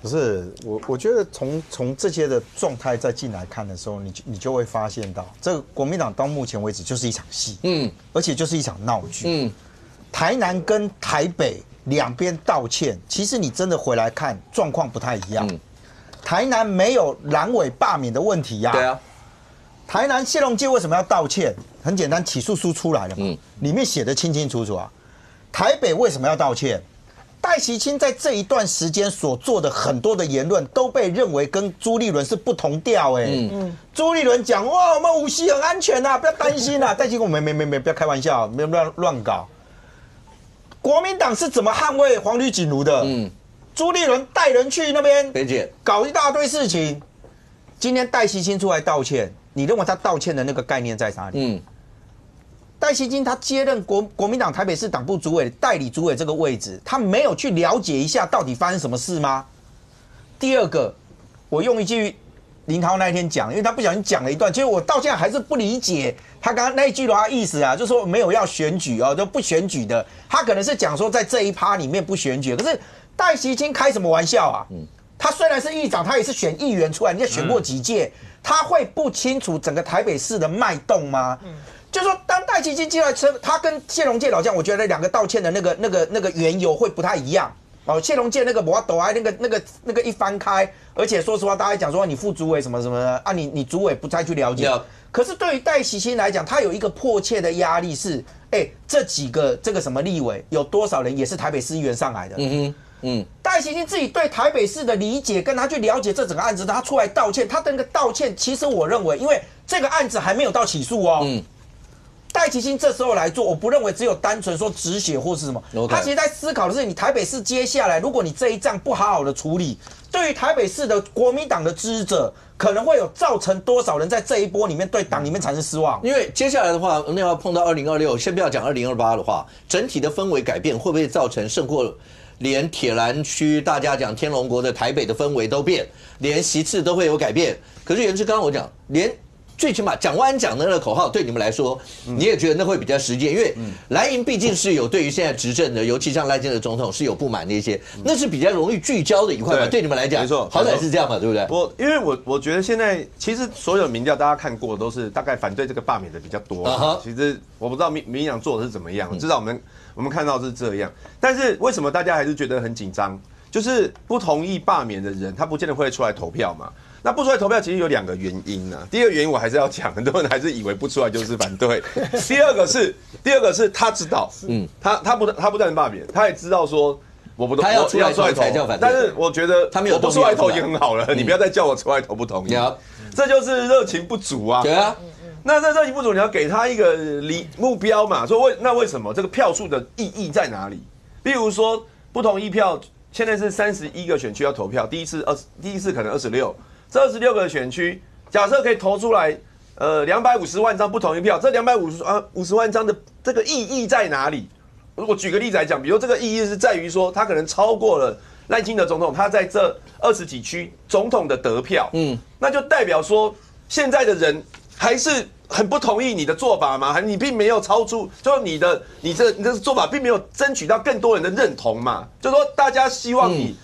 不是我觉得从这些的状态再进来看的时候，你就会发现到，这个国民党到目前为止就是一场戏，而且就是一场闹剧，台南跟台北两边道歉，其实你真的回来看状况不太一样，台南没有蓝委罢免的问题呀，对啊，台南谢龙介为什么要道歉？很简单，起诉书出来了嘛，里面写得清清楚楚啊，台北为什么要道歉？戴锡清在这一段时间所做的很多的言论，都被认为跟朱立伦是不同调朱立伦讲哇，我们武溪很安全不要担心戴锡清我没不要开玩笑，没有乱搞。国民党是怎么捍卫黄旅锦如的？朱立伦带人去那边搞一大堆事情。今天戴锡清出来道歉，你认为他道歉的那个概念在哪里？戴锡清他接任国民党台北市党部主委代理主委这个位置，他没有去了解一下到底发生什么事吗？第二个，我用一句林涛那一天讲，因为他不小心讲了一段，其实我到现在还是不理解他刚刚那一句的话意思就是说没有要选举就不选举的，他可能是讲说在这一趴里面不选举，可是戴锡清开什么玩笑啊？他虽然是议长，他也是选议员出来，人家选过几届，他会不清楚整个台北市的脉动吗？就是说，当戴锡清进来，他跟谢龙介老将，我觉得两个道歉的那个缘由会不太一样。谢龙介那个我抖那个一翻开，而且说实话，大家讲说你副主委什么什么的你主委不再去了解。可是对于戴锡清来讲，他有一个迫切的压力是，这几个这个什么立委有多少人也是台北市议员上来的？戴锡清自己对台北市的理解，跟他去了解这整个案子，他出来道歉，他的那个道歉，其实我认为，因为这个案子还没有到起诉戴期兴这时候来做，我不认为只有单纯说止血或是什么，他其实在思考的是，你台北市接下来，如果你这一仗不好好的处理，对于台北市的国民党的支持者，可能会有造成多少人在这一波里面对党里面产生失望？因为接下来的话，那要碰到2026，先不要讲2028的话，整体的氛围改变会不会造成胜过？连铁栏区大家讲天龙国的台北的氛围都变，连席次都会有改变。可是元之刚刚我讲，连最起码蒋万安讲的那个口号，对你们来说，你也觉得那会比较实践，因为蓝营毕竟是有对于现在执政的，尤其像赖清德总统是有不满的一些，那是比较容易聚焦的一块嘛。对你们来讲，没错，好歹是这样嘛，对不对？因为我觉得现在其实所有民调大家看过都是大概反对这个罢免的比较多。其实我不知道民进党做的是怎么样，至少我们看到是这样。但是为什么大家还是觉得很紧张？就是不同意罢免的人，他不见得会出来投票嘛。那不出来投票其实有2个原因啊。第一个原因我还是要讲，很多人还是以为不出来就是反对。第二个是他知道，他不赞成罢免，他也知道说他要出来投才叫反对。但是我觉得他没有不出来投已经很好了，你不要再叫我出来投不同意，这就是热情不足啊。对啊。那热情不足，你要给他一个目标嘛？说为什么这个票数的意义在哪里？比如说不同意票，现在是31个选区要投票，第一次可能26，这26个选区，假设可以投出来250万张不同意票，这250万张的这个意义在哪里？我举个例子来讲，比如这个意义是在于说，他可能超过了赖清德总统，他在这20几区总统的得票，那就代表说现在的人还是很不同意你的做法嘛？你并没有超出，就你这做法并没有争取到更多人的认同嘛？就说大家希望你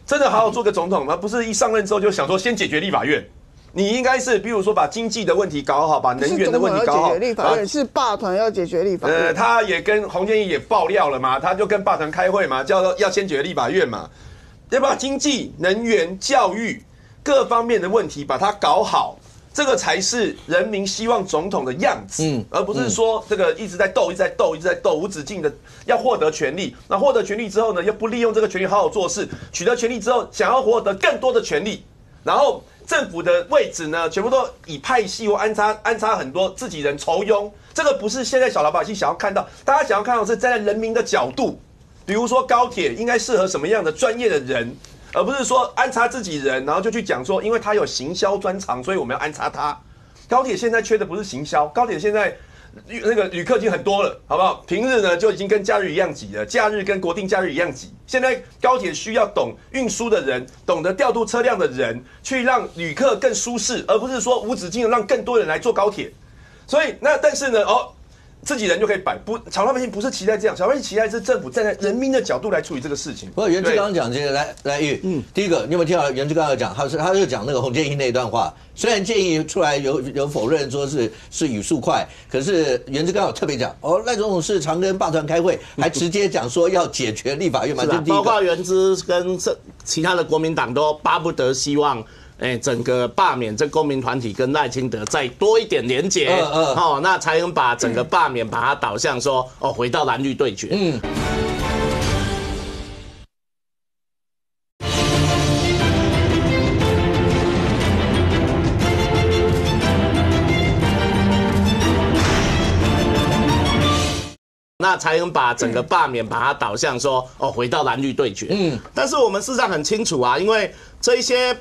真的好好做个总统嘛，不是一上任之后就想说先解决立法院。你应该是，比如说把经济的问题搞好，把能源的问题搞好。立法院是罢团要解决立法院。他也跟洪建义也爆料了嘛，他就跟罢团开会嘛，叫要先解决立法院嘛，要把经济、能源、教育各方面的问题把它搞好。这个才是人民希望总统的样子，而不是说这个一直在斗，无止境的要获得权力。那获得权力之后呢，又不利用这个权力好好做事，取得权力之后想要获得更多的权力，然后政府的位置呢，全部都以派系或安插很多自己人酬庸。这个不是现在小老百姓想要看到，大家想要看到是站在人民的角度，比如说高铁应该适合什么样的专业的人。而不是说安插自己人，然后就去讲说，因为他有行销专长，所以我们要安插他。高铁现在缺的不是行销，高铁现在那个旅客已经很多了，好不好？平日呢就已经跟假日一样挤了，假日跟国定假日一样挤。现在高铁需要懂运输的人，懂得调度车辆的人，去让旅客更舒适，而不是说无止境的让更多人来坐高铁。所以但是呢，自己人就可以摆，小老百姓不是期待这样，小老百姓期待是政府站在人民的角度来处理这个事情。不过元之刚刚讲这个，来玉，第一个你有没有听到元之刚刚讲，他就讲那个洪建义那一段话，虽然建议出来有否认说是语速快，可是元之刚有特别讲，赖总统是常跟罢团开会，还直接讲说要解决立法院嘛，包括元之跟其他的国民党都巴不得希望。整个罢免这公民团体跟赖清德再多一点连结，那才能把整个罢免把它导向说，回到蓝绿对决。那才能把整个罢免把它导向说，回到蓝绿对决。但是我们事实上很清楚啊，因为这一些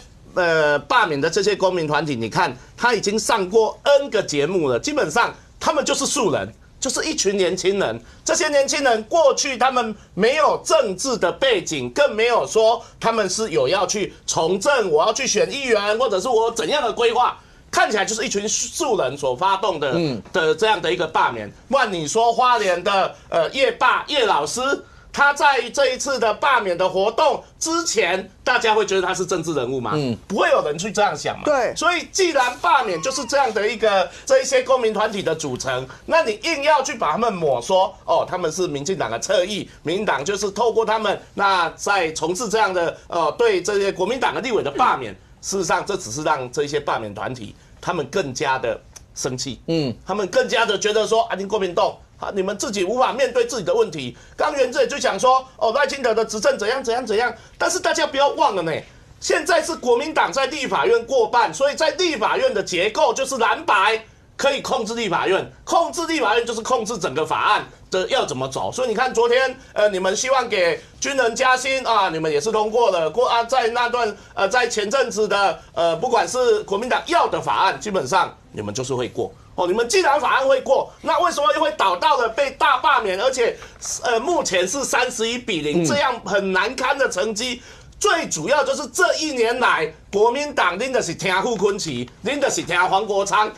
罢免的这些公民团体，你看他已经上过 N 个节目了，基本上他们就是素人，就是一群年轻人。这些年轻人过去他们没有政治的背景，更没有说他们是有要去从政，我要去选议员，或者是我有怎样的规划。看起来就是一群素人所发动的这样的一个罢免。不然你说花莲的叶老师，他在这一次的罢免的活动之前，大家会觉得他是政治人物吗？不会有人去这样想嘛。对，所以既然罢免就是这样的这一些公民团体的组成，那你硬要去把他们抹说，他们是民进党的侧翼，民进党就是透过他们，那在从事这样的对这些国民党的立委的罢免。事实上，这只是让这些罢免团体他们更加的生气，他们更加的觉得说，你国民党，你们自己无法面对自己的问题。刚元之也就讲说，赖清德的执政怎样，但是大家不要忘了呢，现在是国民党在立法院过半，所以在立法院的结构就是蓝白，可以控制立法院，控制立法院就是控制整个法案的要怎么走。所以你看昨天你们希望给军人加薪啊，你们也是通过了。在那段在前阵子的不管是国民党要的法案，基本上你们就是会过。你们既然法案会过，那为什么又会倒到了被大罢免，而且目前是31-0这样很难堪的成绩？最主要就是这1年来，国民党恁就是听傅昆萁，恁就是听黄国昌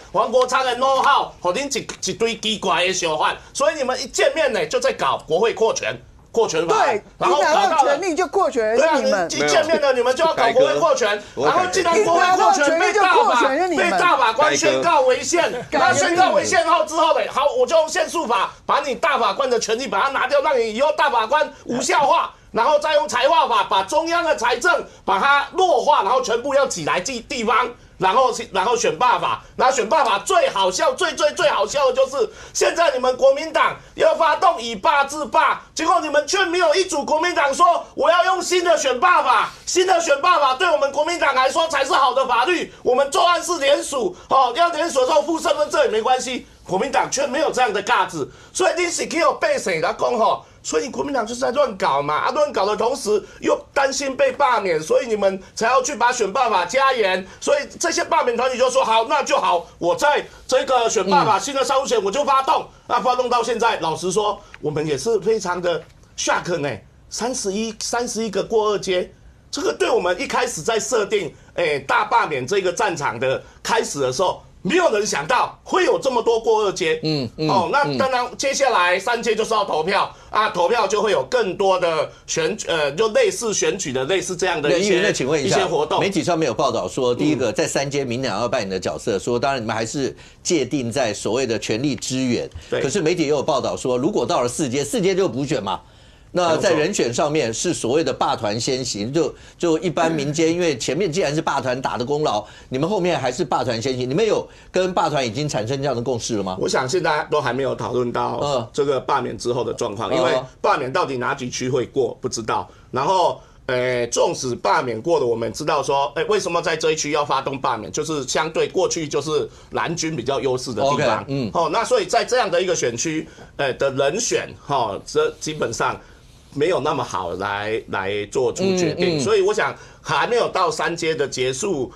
的 know how， 和恁一堆奇怪的想法，所以你们一见面呢，就在搞国会扩权法案，对，然后拿到权力就扩权是你们，一见面了你们就要搞国会扩权，然后既然国会扩权被大法官宣告违宪，那宣告违宪后之后呢，好，我就用宪诉法把你大法官的权力把它拿掉，让你以后大法官无效化。然后再用财划法把中央的财政把它弱化，然后全部要挤来地方，然后选罢法，然后选罢法最好笑、最好笑的就是现在你们国民党要发动以罢制罢，结果你们却没有一组国民党说我要用新的选罢法，新的选罢法对我们国民党来说才是好的法律，我们作案是联署要联署的时候附身份证也没关系，国民党却没有这样的架子，所以你是给我背谁来讲所以国民党就是在乱搞嘛，乱搞的同时又担心被罢免，所以你们才要去把选罢法加严。所以这些罢免团体就说好，那就好，我在这个选罢法新的上路前我就发动。那发动到现在，老实说，我们也是非常的 shock 呢，31个过2阶，这个对我们一开始在设定大罢免这个战场的开始的时候。没有人想到会有这么多过2阶，那当然接下来3阶就是要投票啊，投票就会有更多的就类似选举的类似这样的一些活动。媒体上面有报道说，第一个在3阶民党要扮演的角色，说当然你们还是界定在所谓的权力支援，可是媒体也有报道说，如果到了4阶就补选嘛。那在人选上面是所谓的罢团先行，就一般民间，因为前面既然是罢团打的功劳，你们后面还是罢团先行，你们有跟罢团已经产生这样的共识了吗？我想现在都还没有讨论到这个罢免之后的状况，因为罢免到底哪几区会过不知道，然后。纵使罢免过的，我们知道说，为什么在这一区要发动罢免？就是相对过去就是蓝军比较优势的地方，那所以在这样的一个选区，的人选，这基本上没有那么好来做出决定，所以我想还没有到3阶的结束。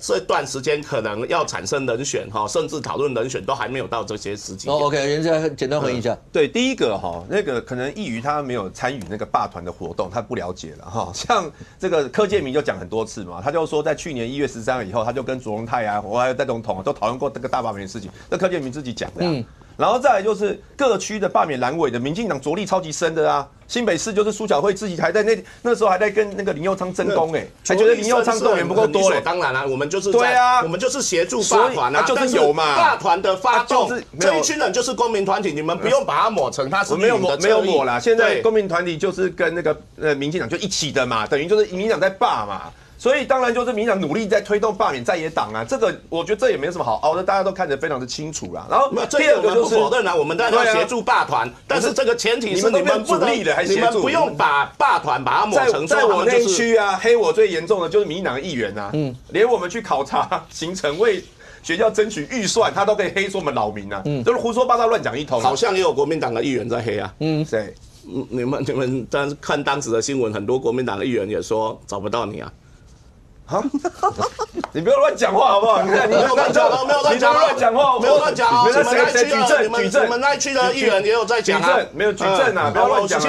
这段时间可能要产生人选甚至讨论人选都还没有到这些时机。OK， 人家简单回应一下。对，第一个那个可能易余他没有参与那个罢团的活动，他不了解了像这个柯建铭就讲很多次嘛，他就说在去年1月13日以后，他就跟卓荣泰啊，我还有戴总统都讨论过这个大罢免的事情，这柯建铭自己讲的然后再来就是各区的罢免蓝委的民进党着力超级深的啊，新北市就是苏巧慧自己还在那时候还在跟那个林右昌争功还觉得林右昌动员不够多当然我们就是对啊，我们就是协助罢团就是有嘛，罢团的发动这一群人就是公民团体，你们不用把它抹成他是没有抹啦，现在公民团体就是跟那个民进党就一起的嘛，等于就是民进党在罢嘛。所以当然就是民进党努力在推动罢免在野党啊，这个我觉得这也没什么好凹的，大家都看得非常的清楚啦。然后第二个就是不否认啊，我们当然要协助罢团，但是这个前提是你们主力的还协助，你们不用把罢团把它抹成在我那一区啊，黑我最严重的就是民进党的议员啊，连我们去考察行程为学校争取预算，他都可以黑说我们扰民啊，都是胡说八道乱讲一通。好像也有国民党的议员在黑啊，谁？你们但是看当时的新闻，很多国民党的议员也说找不到你啊。你不要乱讲话好不好？你看你没有乱讲话，没有乱讲哦。你们那一区的议员也有在讲啊，没有举证啊，不要乱讲。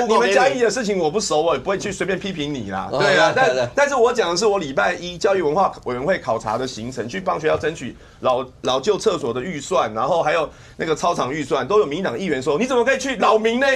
你们嘉义的事情我不熟，我也不会去随便批评你啦。对啊，但是我讲的是我礼拜一教育文化委员会考察的行程，去帮学校争取老旧厕所的预算，然后还有那个操场预算，都有民进党议员说你怎么可以去扰民呢？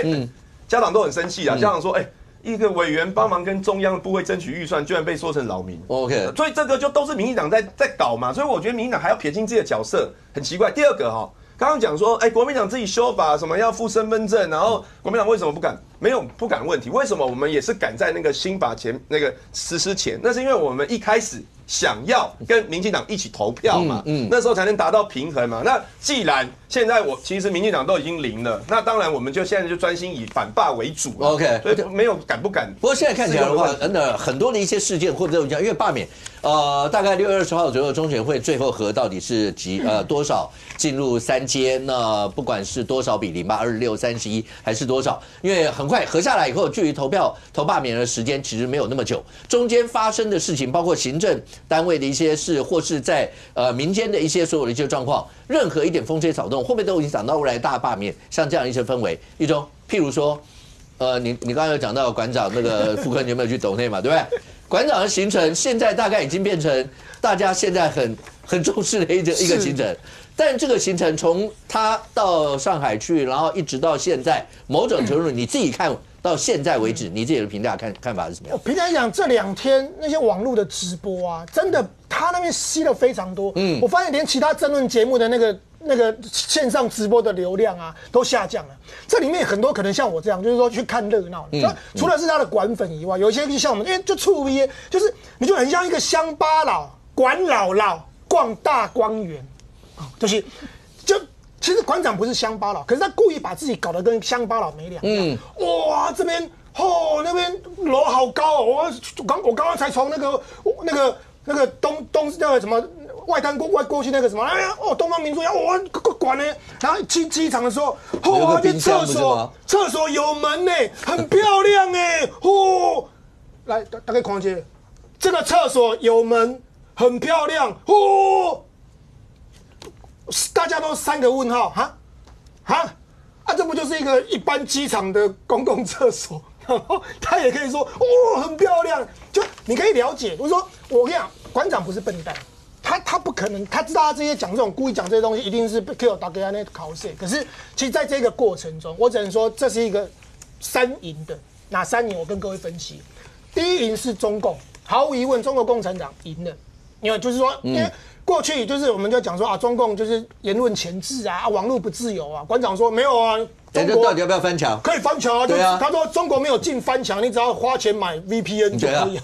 家长都很生气啊，家长说一个委员帮忙跟中央部会争取预算，居然被说成扰民 ，OK， 所以这个就都是民进党在搞嘛，所以我觉得民进党还要撇清自己的角色，很奇怪。第二个刚刚讲说，国民党自己修法什么要附身份证，然后国民党为什么不敢？没有不敢问题，为什么我们也是赶在那个新法前那个实施前？那是因为我们一开始想要跟民进党一起投票嘛，那时候才能达到平衡嘛。那既然现在其实民进党都已经赢了，那当然我们就现在就专心以反霸为主了。OK， 所以没有敢不敢。不过现在看起来的话，很多的一些事件或者讲，因为罢免，大概6月20号左右，中选会最后核到底是多少进入3阶？那不管是多少比例吧，26、31还是多少？因为很快核下来以后，距离投罢免的时间其实没有那么久，中间发生的事情，包括行政单位的一些事，或是在民间的一些所有的一些状况，任何一点风吹草动，会不会都影响到未来大罢免像这样一些氛围？一中，譬如说，你刚刚有讲到馆长那个傅科有没有去抖内嘛，对不对？馆长的行程现在大概已经变成大家现在很重视的一个行程，但这个行程从他到上海去，然后一直到现在，某种程度你自己看到现在为止，你自己的评价看法是什么样？我平常讲这2天那些网络的直播啊，真的他那边吸了非常多。我发现连其他争论节目的那个线上直播的流量啊都下降了。这里面很多可能像我这样，就是说去看热闹。除了是他的馆粉以外，有一些就像我们，因为就触逼，就是你就很像一个乡巴佬馆姥姥逛大观园，其实馆长不是乡巴佬，可是他故意把自己搞得跟乡巴佬没两样。哇，这边那边楼好高哦！我刚刚才从那个东那个什么外滩过去那个什么，哎呀东方明珠呀，管呢。然后机场的时候，这厕所有门呢，很漂亮哎，来大概看一下，这个厕所有门，很漂亮大家都3个问号这不就是一般机场的公共厕所？然后他也可以说很漂亮，就你可以了解。我说我跟你讲，馆长不是笨蛋，他不可能，他知道他这些讲这种故意讲这些东西，一定是被 Q 打给他那考试。可是其实在这个过程中，我只能说这是一个3赢的。哪3赢？我跟各位分析。第1赢是中共，毫无疑问，中国共产党赢了。因为就是说，因为过去就是我们就讲说中共就是言论钳制网络不自由馆长说没有中国到底要不要翻墙？可以翻墙对啊。他说中国没有禁翻墙，你只要花钱买 VPN 就可以。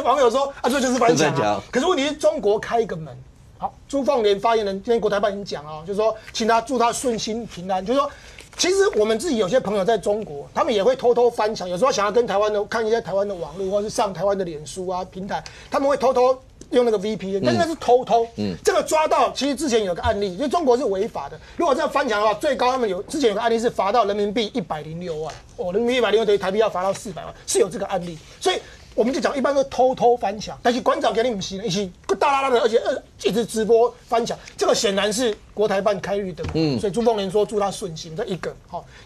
网友说这就是翻墙可是问题是中国开一个门。好，朱凤莲发言人今天国台办已经讲就是说请他祝他顺心平安，就是说。其实我们自己有些朋友在中国，他们也会偷偷翻墙，有时候想要跟台湾的看一些台湾的网络，或是上台湾的脸书平台，他们会偷偷用那个 VPN， 但是那是偷偷。这个抓到，其实之前有个案例，因为中国是违法的。如果这样翻墙的话，最高他们之前有个案例是罚到人民币106万，人民币106万等于台币要罚到400万，是有这个案例。所以我们就讲一般都偷偷翻墙，但是馆长给你们洗一起大拉拉的，而且一直直播翻墙，这个显然是国台办开绿灯。所以朱凤莲说祝他顺心，这一个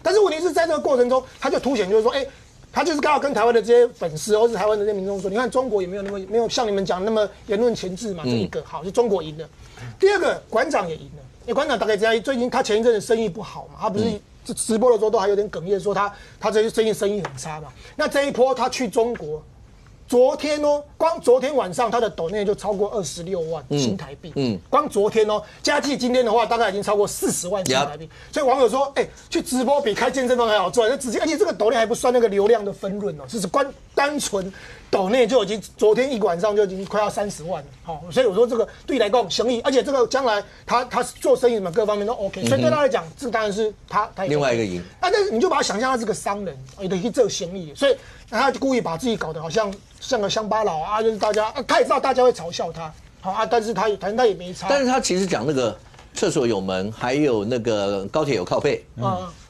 但是问题是在这个过程中，他就凸显就是说，他就是刚好跟台湾的这些粉丝或是台湾的这些民众说，你看中国也没有像你们讲那么言论钳制嘛，这一个好，就中国赢了。第2个，馆长也赢了，因为馆长大概这样，最近他前一阵子生意不好嘛，他不是直播的时候都还有点哽咽，说他这最近生意很差嘛。那这一波他去中国。昨天光昨天晚上他的抖内就超过26万新台币。光昨天加计今天的话，大概已经超过40万新台币。所以网友说，去直播比开健身房还好赚，直接，而且这个抖内还不算那个流量的分润是单纯抖内就已经昨天一晚上就已经快要30万了。所以我说这个对来讲生意，而且这个将来他做生意什么各方面都 OK， 所以对他来讲，这个当然是他另外一个赢。但是你就把他想象他是个商人，也得去做生意，所以他就故意把自己搞得好像个乡巴佬就是大家他也知道大家会嘲笑他，但是他也没差。但是他其实讲那个厕所有门，还有那个高铁有靠背，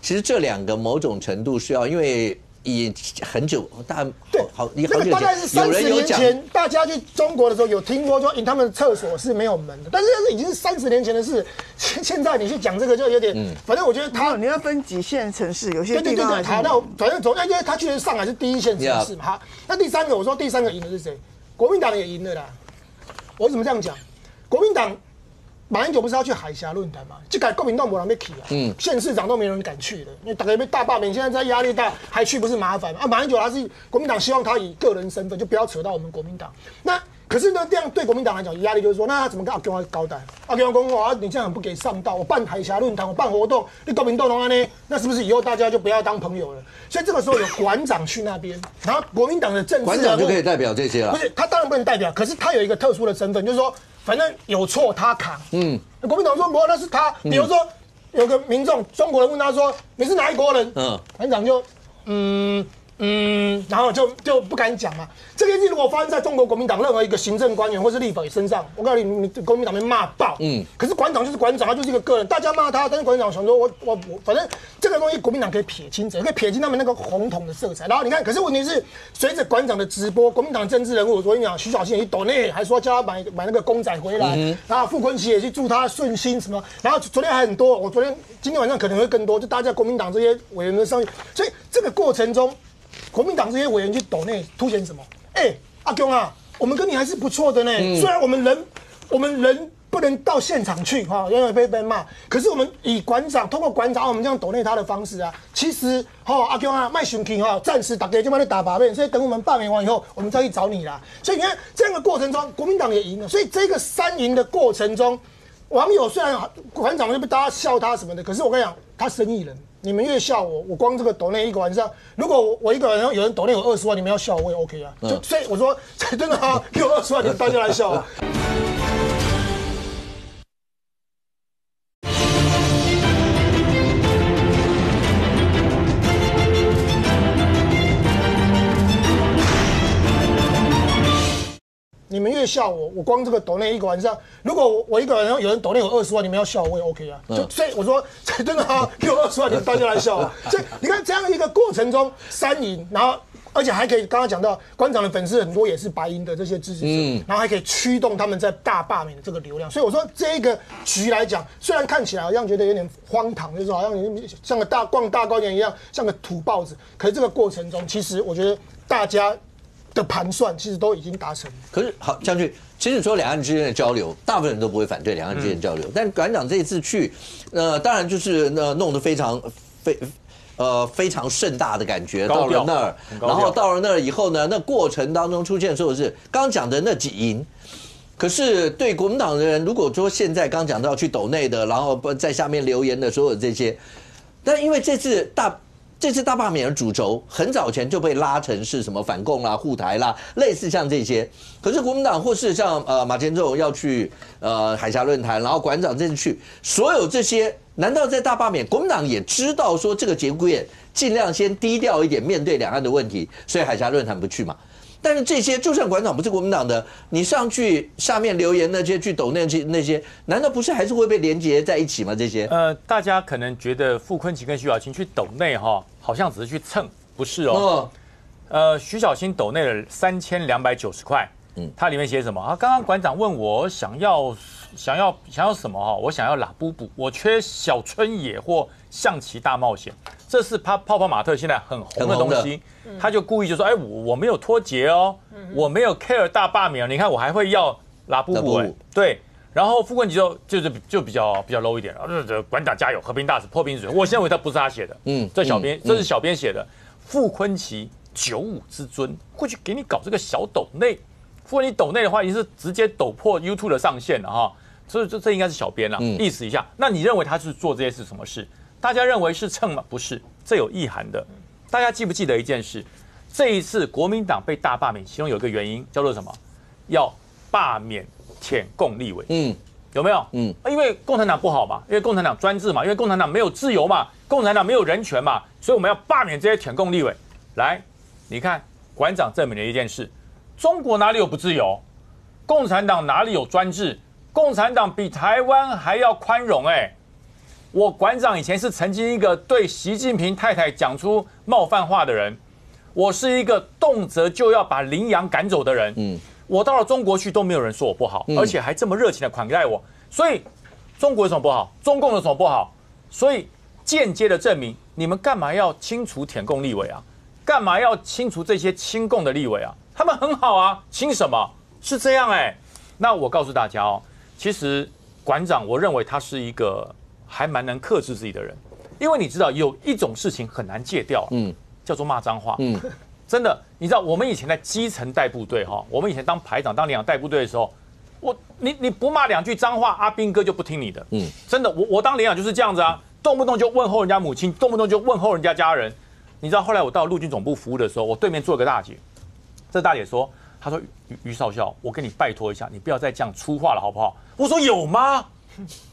其实这2个某种程度是要因为。也很久，大好久前，大概是30年前，大家去中国的时候有听过说，他们的厕所是没有门的，但是已经是30年前的事。现在你去讲这个就有点，反正我觉得你要分几线城市，有些地方对。好，那反正因为他去的上海是第1线城市嘛。好，那第3个，我说第3个赢的是谁？国民党也赢了啦。我怎么这样讲？国民党。马英九不是要去海峡论坛嘛？这个国民党没人要去县市长都没人敢去的，因为大家被大罢免，现在在压力大，还去不是麻烦马英九他是国民党，希望他以个人身份就不要扯到我们国民党。那可是呢，这样对国民党来讲压力就是说，那他怎么跟阿公交代？阿公讲哇，你这样很不给上道，我办海峡论坛，我办活动，你国民党呢，那是不是以后大家就不要当朋友了？所以这个时候有馆长去那边，然后国民党的政治馆长就可以代表这些了。不是，他当然不能代表，可是他有一个特殊的身份，就是说，反正有错他扛。国民党说不，那是他。比如说有个民众，中国人问他说你是哪一国人？馆长就然后就不敢讲嘛。这件事如果发生在中国国民党任何一个行政官员或是立法身上，我告诉你，国民党被骂爆。可是馆长就是馆长，他就是一个个人，大家骂他，但是馆长想说我反正这个东西国民党可以撇清，可以撇清他们那个红统的色彩。然后你看，可是问题是，随着馆长的直播，国民党政治人物，我昨天讲徐小新也去抖内，还说叫他买那个公仔回来，然后傅昆萁也去祝他顺心什么，然后昨天还很多，今天晚上可能会更多，就大家国民党这些委员们上去，所以这个过程中。国民党这些委员去抖内凸显什么？阿公啊，我们跟你还是不错的呢。虽然我们人不能到现场去哈，因为被骂。可是我们以馆长通过馆长我们这样抖内他的方式啊，其实阿公啊，卖熊气暂时大家就帮你打靶面，所以等我们罢免完以后，我们再去找你啦。所以你看这样的过程中，国民党也赢了。所以这个3赢的过程中，网友虽然馆长就被大家笑他什么的，可是我跟你讲，他生意人。你们越笑我光这个抖内一个晚上，如果我一个人有人抖内我20万，你们要笑我也 OK 啊。所以我说真的啊，给我20万，你们大家来笑啊。你们越笑我光这个抖内一个晚上，如果我一个人有人抖内我20万，你们要笑我也 OK 啊。所以我说真的啊，给我20万，你们大家来笑啊。所以你看这样一个过程中3赢，然后而且还可以刚刚讲到馆长的粉丝很多也是白银的这些支持者，然后还可以驱动他们在大罢免的这个流量。所以我说这个局来讲，虽然看起来好像觉得有点荒唐，就是好像像个逛大观园一样，像个土包子，可是这个过程中，其实我觉得大家的盘算其实都已经达成。可是好，将军，其实说两岸之间的交流，大部分人都不会反对两岸之间的交流，但馆长这一次去，当然就是弄得非常盛大的感觉，到了那儿，然后到了那儿以后呢，那过程当中出现所有是刚刚讲的那几营。可是对国民党的人，如果说现在刚讲到去抖内的，然后在下面留言的所有这些，但因为这次大罢免的主轴很早前就被拉成是什么反共啦、护台啦，类似像这些。可是国民党或是像马前总要去海峡论坛，然后馆长这次去，所有这些，难道在大罢免，国民党也知道说这个节骨眼尽量先低调一点，面对两岸的问题，所以海峡论坛不去嘛？但是这些，就算馆长不是国民党的，你上去下面留言那些去抖那些，难道不是还是会被连结在一起吗？这些大家可能觉得傅昆萁跟徐小新去抖内好像只是去蹭，不是哦。徐小新抖内了3290块，它里面写什么啊？刚刚馆长问我想要什么我想要拉布布，我缺小春野或象棋大冒险，这是泡泡玛特现在很红的东西。他就故意就说，我没有脱节哦，我没有 care 大罢免，你看我还会要拉布布对。然后傅昆萁就比较 low 一点，馆长加油，和平大使破冰水。我现在以为他不是他写的，这是小编写的。傅昆萁95之尊会去给你搞这个小抖内，傅昆萁抖内的话，已经是直接抖破 YouTube 的上限了哈。所以这应该是小编啦，意思一下。那你认为他是做这些事什么事？大家认为是蹭吗？不是，这有意涵的。大家记不记得一件事？这一次国民党被大罢免，其中有一个原因叫做什么？要罢免舔共立委。有没有？因为共产党不好嘛，因为共产党专制嘛，因为共产党没有自由嘛，共产党没有人权嘛，所以我们要罢免这些舔共立委。来，你看馆长证明了一件事：中国哪里有不自由？共产党哪里有专制？共产党比台湾还要宽容我馆长以前是曾经一个对习近平太太讲出冒犯话的人，我是一个动辄就要把羚羊赶走的人。我到了中国去都没有人说我不好，而且还这么热情的款待我。所以中国有什么不好？中共有什么不好？所以间接的证明，你们干嘛要清除舔共立委啊？干嘛要清除这些亲共的立委啊？他们很好啊，清什么？是这样那我告诉大家其实馆长，我认为他是一个还蛮能克制自己的人，因为你知道有一种事情很难戒掉，叫做骂脏话。真的，你知道我们以前在基层带部队哈，我们以前当排长、当连长带部队的时候，你不骂2句脏话，阿兵哥就不听你的。真的，我当连长就是这样子啊，动不动就问候人家母亲，动不动就问候人家家人。你知道后来我到陆军总部服务的时候，我对面坐个大姐，这大姐说，她说于少校，我跟你拜托一下，你不要再这样粗话了，好不好？我说有吗？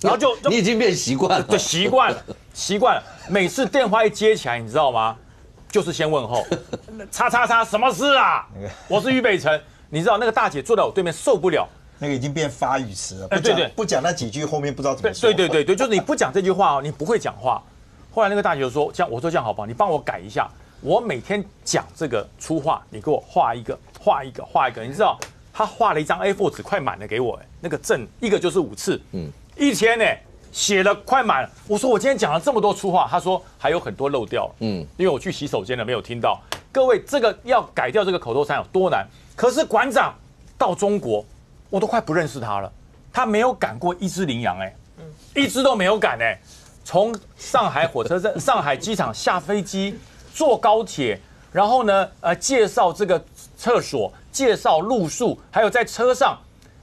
然后就你已经变习惯了，对，习惯了。每次电话一接起来，你知道吗？就是先问候，叉叉叉，什么事啊？我是俞北辰。你知道那个大姐坐在我对面受不了，那个已经变发语词了。对，不讲那几句，后面不知道怎么说。对，就是你不讲这句话哦，你不会讲话。后来那个大姐就说：“这样，我说这样好不好？你帮我改一下，我每天讲这个粗话，你给我画一个。你知道，她画了一张 A4 纸，快满了给我，那个正一个就是5次，一天呢写了快满了。我说我今天讲了这么多粗话，她说还有很多漏掉了，因为我去洗手间了没有听到。各位，这个要改掉这个口头禅有多难？可是馆长到中国，我都快不认识他了，他没有赶过一只羚羊，一只都没有赶，从上海火车站、上海机场下飞机，坐高铁，然后呢，介绍这个厕所，介绍路数，还有在车上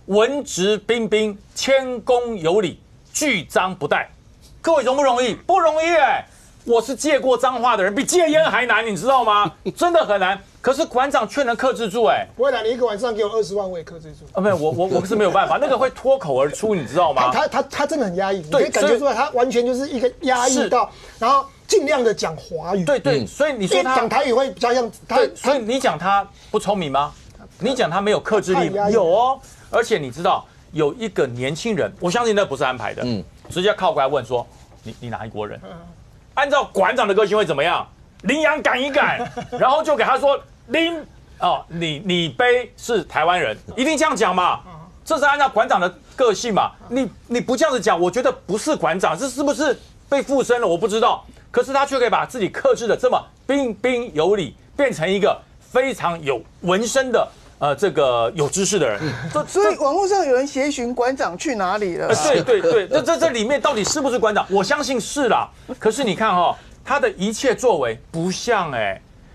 文质彬彬、谦恭有礼、拒脏不怠。各位容不容易？不容易我是戒过脏话的人，比戒烟还难，你知道吗？真的很难。可是馆长却能克制住，不会啦，你一个晚上给我20万，我也克制住。没有，我是没有办法，那个会脱口而出，你知道吗？他真的很压抑，你可以感觉出来，他完全就是一个压抑到，然后尽量的讲华语。对，所以你说他讲台语会比较像他，所以你讲他不聪明吗？你讲他没有克制力，有哦。而且你知道有一个年轻人，我相信那不是安排的，直接靠过来问说你哪一国人？按照馆长的个性会怎么样？羚羊赶一赶，然后就给他说你杯是台湾人，一定这样讲嘛？这是按照馆长的个性嘛？你不这样子讲，我觉得不是馆长，这是不是被附身了？我不知道。可是他却可以把自己克制的这么彬彬有礼，变成一个非常有纹身的这个有知识的人。所以网络上有人协寻馆长去哪里了？对，这里面到底是不是馆长？我相信是啦。可是你看他的一切作为不像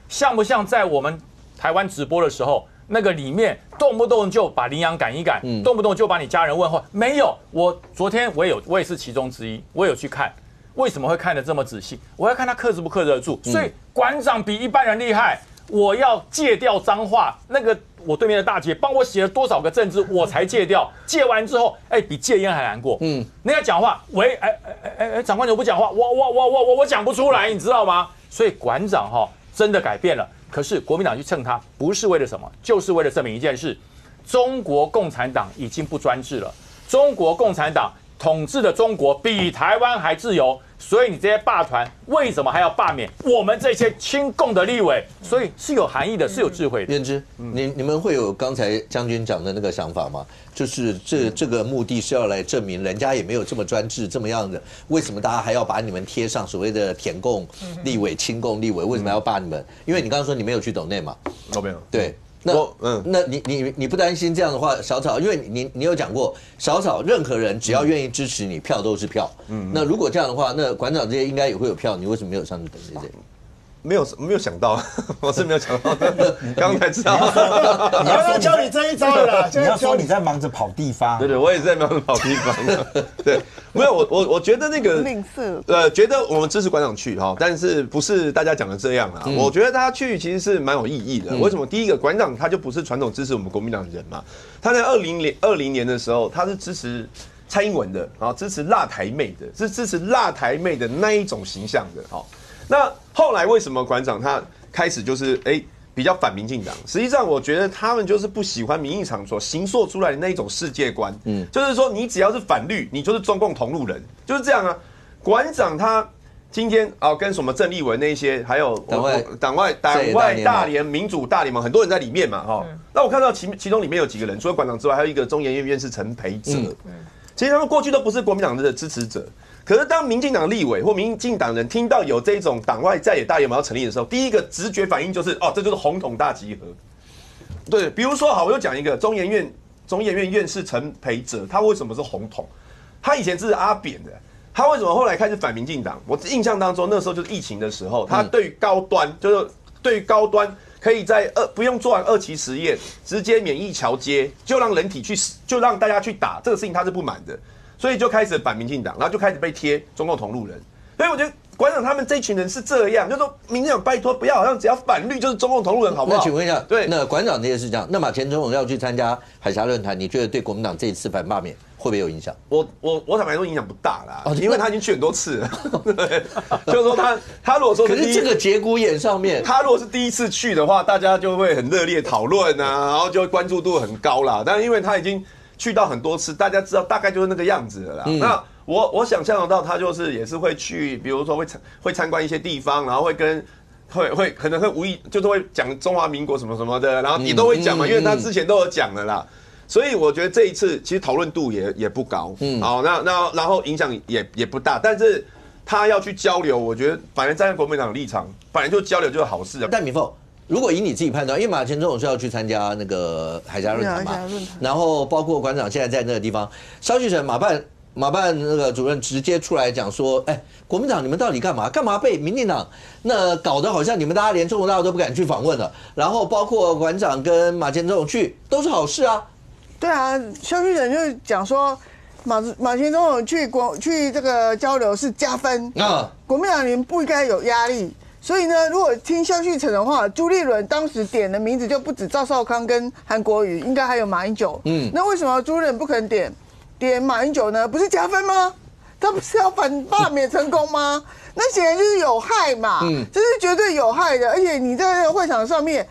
像不像在我们台湾直播的时候，那个里面动不动就把羚羊赶一赶，动不动就把你家人问候？没有，我昨天我也是其中之一，我有去看，为什么会看得这么仔细？我要看他克制不克制得住。所以馆长比一般人厉害。我要戒掉脏话，那个我对面的大姐帮我写了多少个政治，我才戒掉。戒完之后，比戒烟还难过。人家讲话，喂，长官怎么不讲话？我讲不出来，你知道吗？所以馆长真的改变了。可是国民党去蹭他，不是为了什么，就是为了证明一件事：中国共产党已经不专制了。中国共产党统治的中国比台湾还自由。所以你这些霸团为什么还要罢免我们这些亲共的立委？所以是有含义的，是有智慧的。元之，你们会有刚才将军讲的那个想法吗？就是这个目的是要来证明人家也没有这么专制这么样的，为什么大家还要把你们贴上所谓的舔共立委、亲共立委？为什么要罢你们？因为你刚刚说你没有去抖内嘛？都没有。对。那你不担心这样的话，小草，因为你有讲过，小草任何人只要愿意支持你，票都是票。那如果这样的话，那馆长这些应该也会有票，你为什么没有上去等这些？没有想到，我是没有想到的，刚才知道。你要教你这一招了啦，你要说你在忙着跑地方。对，我也是在忙着跑地方。对，没有我觉得那个吝啬。觉得我们支持馆长去但是不是大家讲的这样啊？我觉得他去其实是蛮有意义的。为什么？第一个，馆长他就不是传统支持我们国民党的人嘛。他在2020年的时候，他是支持蔡英文的，然后支持辣台妹的，是支持辣台妹的那一种形象的。那后来为什么馆长他开始就是比较反民进党？实际上我觉得他们就是不喜欢民进党所形塑出来的那一种世界观，就是说你只要是反绿，你就是中共同路人，就是这样啊。馆长他今天跟什么郑丽文那些，还有党外大联民主大联盟，很多人在里面嘛那我看到其中里面有几个人，除了馆长之外，还有一个中研院院士陈培哲，其实他们过去都不是国民党的支持者。可是当民进党立委或民进党人听到有这种党外在野大联盟要成立的时候，第一个直觉反应就是这就是红统大集合。对，比如说我又讲一个中研院院士陈培哲，他为什么是红统？他以前是阿扁的，他为什么后来开始反民进党？我印象当中那时候就是疫情的时候，他对于高端可以在不用做完2期实验，直接免疫桥接，就让人体去，就让大家去打这个事情，他是不满的，所以就开始反民进党，然后就开始被贴中共同路人。所以我觉得馆长他们这一群人是这样，就说民进党拜托不要，好像只要反绿就是中共同路人，好不好？那请问一下，对，那馆长你也是这样，那马前总统要去参加海峡论坛，你觉得对国民党这一次反罢免会不会有影响？我坦白说影响不大啦，因为他已经去很多次了，对，就是说他如果说可是这个节骨眼上面，他如果是第一次去的话，大家就会很热烈讨论啊，然后就关注度很高啦。但是因为他已经去到很多次，大家知道大概就是那个样子了啦。那我想象得到，他就是也是会去，比如说会参观一些地方，然后会跟可能会无意就是会讲中华民国什么什么的，然后也都会讲嘛，因为他之前都有讲了啦。所以我觉得这一次其实讨论度也不高，好，然后影响也不大，但是他要去交流，我觉得反正站在国民党的立场，本来就交流就是好事啊。但敏凤，如果以你自己判断，因为马前总统是要去参加那个海峡论坛嘛，然后包括馆长现在在那个地方，萧旭晨马办那个主任直接出来讲说，哎，国民党你们到底干嘛？干嘛被民进党那搞得好像你们大家连中国大陆都不敢去访问了？然后包括馆长跟马前总统去都是好事啊。对啊，萧旭晨就讲说，马前总统去这个交流是加分啊，国民党你们不应该有压力。所以呢，如果听萧旭晨的话，朱立伦当时点的名字就不止赵少康跟韩国瑜，应该还有马英九。那为什么朱立伦不肯点马英九呢？不是加分吗？他不是要反罢免成功吗？那显然就是有害嘛，这是绝对有害的。而且你在这个会场上面，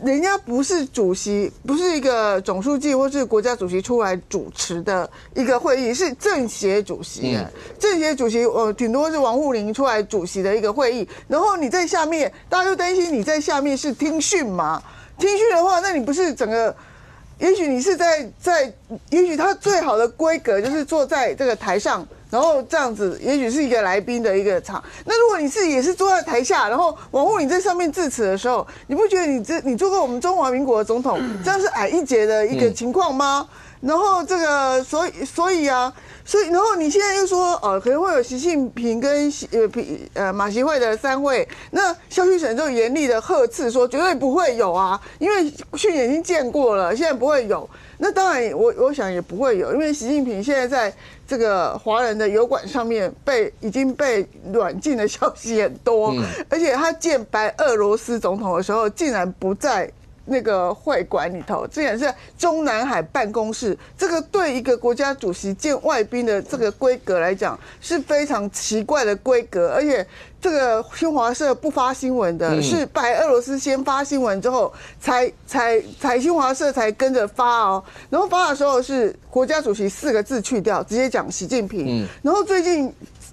人家不是主席，不是一个总书记或是国家主席出来主持的一个会议，是政协主席。政协主席顶多是王沪宁出来主席的一个会议。然后你在下面，大家就担心你在下面是听训嘛？听训的话，那你不是整个？也许你是也许他最好的规格就是坐在这个台上，然后这样子，也许是一个来宾的一个场。那如果你也是坐在台下，然后王沪宁在上面致辞的时候，你不觉得你做过我们中华民国的总统，这样是矮一截的一个情况吗？然后这个，所以然后你现在又说可能会有习近平跟马习会的3会，那萧旭晨就严厉的呵斥说绝对不会有啊，因为去年已经见过了，现在不会有。那当然我想也不会有，因为习近平现在在这个华人的油管上面已经被软禁的消息很多，而且他见白俄罗斯总统的时候竟然不在那个会馆里头，这也是中南海办公室，这个对一个国家主席见外宾的这个规格来讲是非常奇怪的规格，而且这个新华社不发新闻的，是白俄罗斯先发新闻之后，才新华社才跟着发哦，然后发的时候是国家主席4个字去掉，直接讲习近平，然后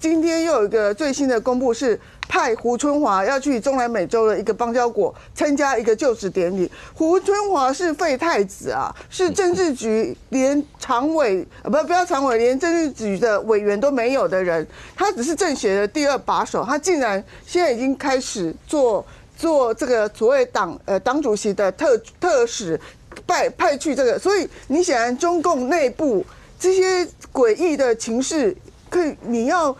今天又有一个最新的公布是派胡春华要去中南美洲的一个邦交国参加一个就职典礼。胡春华是废太子啊，是政治局连常委不要常委，连政治局的委员都没有的人，他只是政协的第2把手，他竟然现在已经开始做这个所谓党主席的特使，派去这个，所以你显然中共内部这些诡异的情势，你要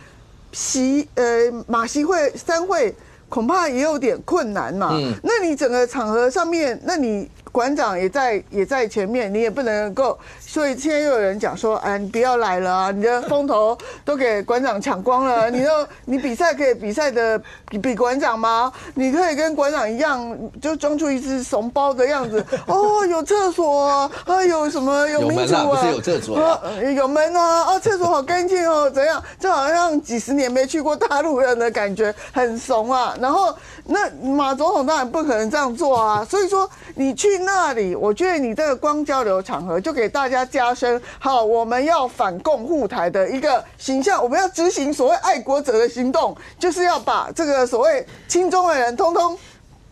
马习会3会恐怕也有点困难嘛。那你整个场合上面，那你馆长也在前面，你也不能够，所以现在又有人讲说，哎，你不要来了啊，你的风头都给馆长抢光了，你比赛可以比赛的比馆长吗？你可以跟馆长一样，就装出一只怂包的样子，哦，有厕所啊，有什么有民主啊，不是有厕所啊，有门啊，厕所好干净哦，怎样？就好像几10年没去过大陆人的感觉，很怂啊。然后那马总统当然不可能这样做啊，所以说你去那里，我觉得你这个光交流场合就给大家加深好，我们要反共护台的一个形象，我们要执行所谓爱国者的行动，就是要把这个所谓亲中的人通通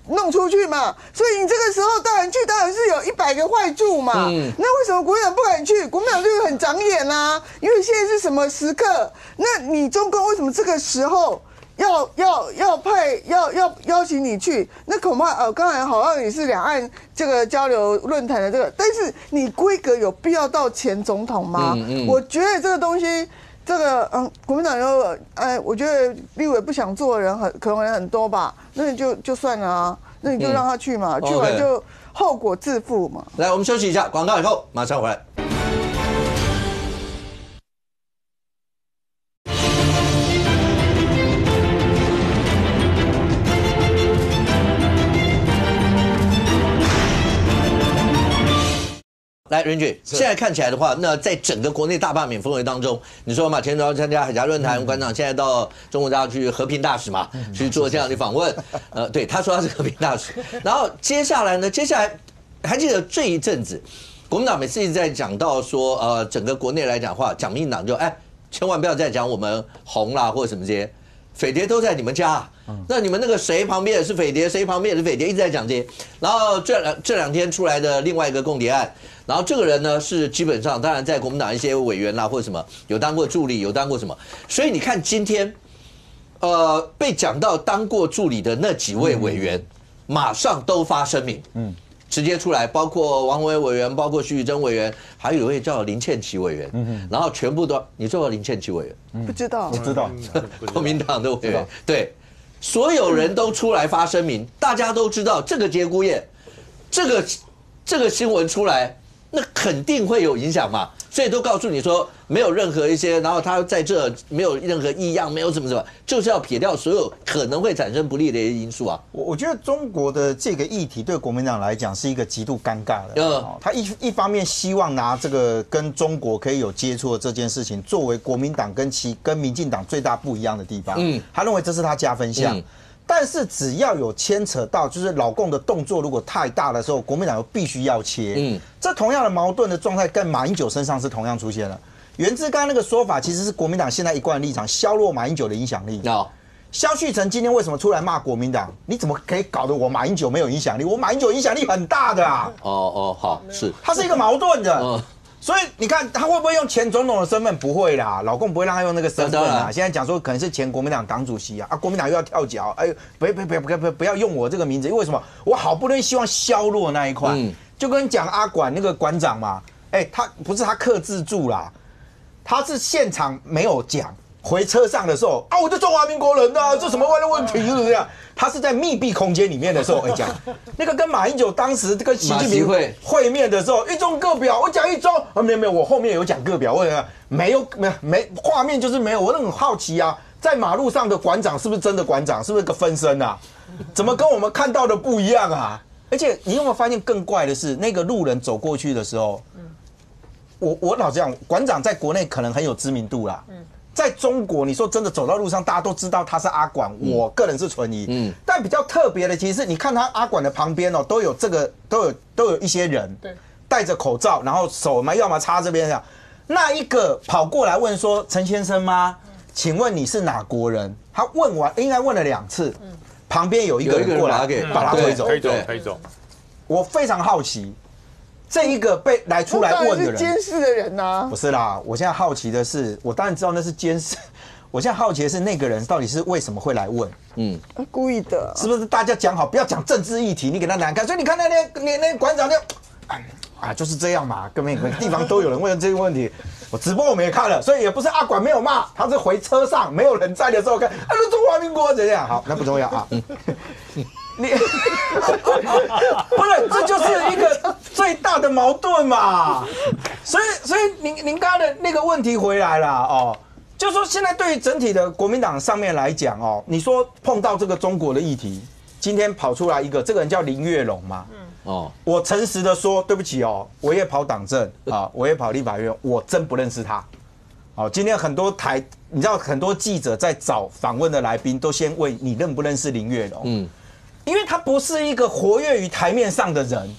弄出去嘛。所以你这个时候当然是有100个坏处嘛。那为什么国民党不敢去？国民党就很长眼啊，因为现在是什么时刻？那你中共为什么这个时候要邀请你去？那恐怕刚才好像也是两岸这个交流论坛的这个，但是你规格有必要到前总统吗？我觉得这个东西，这个国民党我觉得立委不想做的人可能很多吧，那就算了啊。那你就让他去嘛，去完就后果自负嘛。来，我们休息一下，广告以后马上回来。来，任局，现在看起来的话，那在整个国内大罢免氛围当中，你说嘛，前头要参加海峡论坛，馆长现在到中国大陆去和平大使嘛，去做这样的访问。对，他说他是和平大使。然后接下来呢，还记得这一阵子，国民党每次一直在讲到说，整个国内来讲的话，讲民进党就千万不要再讲我们红啦或者什么这些，匪谍都在你们家。那你们那个谁旁边也是匪谍，谁旁边也是匪谍，一直在讲这些。然后这两天出来的另外一个共谍案，然后这个人呢是基本上当然在国民党一些委员啦或者什么有当过助理，有当过什么，所以你看今天，被讲到当过助理的那几位委员，马上都发声明，直接出来，包括王宏威委员，包括徐宇珍委员，还有一位叫林倩琪委员，然后全部都，你知道林倩琪委员？不知道，我知道，国民党的委员，对。所有人都出来发声明，大家都知道这个节骨眼，这个新闻出来，那肯定会有影响嘛，所以都告诉你说没有任何一些，然后他在这没有任何异样，没有怎么，就是要撇掉所有可能会产生不利的一些因素啊。我觉得中国的这个议题对国民党来讲是一个极度尴尬的。他一方面希望拿这个跟中国可以有接触的这件事情作为国民党跟民进党最大不一样的地方，他认为这是他加分项。但是只要有牵扯到，就是老共的动作如果太大的时候，国民党又必须要切。这同样的矛盾的状态跟马英九身上是同样出现了。源自刚刚那个说法，其实是国民党现在一贯的立场，削弱马英九的影响力。萧旭成今天为什么出来骂国民党？你怎么可以搞得我马英九没有影响力？我马英九影响力很大的啊！好，是，他是一个矛盾的。所以你看他会不会用前总统的身份？不会啦，老共不会让他用那个身份啊。现在讲说可能是前国民党党主席啊，国民党又要跳脚，不要用我这个名字，因为什么？我好不容易希望削弱那一块，就跟讲阿管那个馆长嘛，他不是他克制住啦，他是现场没有讲。回车上的时候我就中华民国人的，这什么问题是这样？他是在密闭空间里面的时候讲，那个跟马英九当时跟习近平会面的时候，一中各表，我讲一中没有，我后面有讲各表，为什么没画面就是没有？我很好奇啊，在马路上的馆长是不是真的馆长？是不是个分身啊？怎么跟我们看到的不一样啊？而且你有没有发现更怪的是，那个路人走过去的时候，我老实讲，馆长在国内可能很有知名度啦。在中国，你说真的走到路上，大家都知道他是阿管，我个人是存疑。但比较特别的，其实是你看他阿管的旁边都有一些人，戴着口罩，然后手嘛要么插这边，那一个跑过来问说：“陈先生吗？请问你是哪国人？”他问完应该问了2次，旁边有一个人过来把他推走，可以走。我非常好奇。这一个被出来问的人，是监视的人呐，不是啦。我现在好奇的是，我当然知道那是监视。我现在好奇的是，那个人到底是为什么会来问？故意的，是不是？大家讲好不要讲政治议题，你给他难看。所以你看那馆长就是这样嘛，各个地方都有人问这个问题。我直播我们也看了，所以也不是阿管没有骂，他是回车上没有人在的时候看，是中华民国怎样？好，那不重要啊。你不是，这就是一个最大的矛盾嘛。所以您刚刚的那个问题回来了就是说现在对于整体的国民党上面来讲你说碰到这个中国的议题，今天跑出来一个，这个人叫林月龙嘛。我诚实的说，对不起我也跑党政我也跑立法院，我真不认识他。今天很多你知道很多记者在找访问的来宾，都先问你认不认识林月龙。因为他不是一个活跃于台面上的人，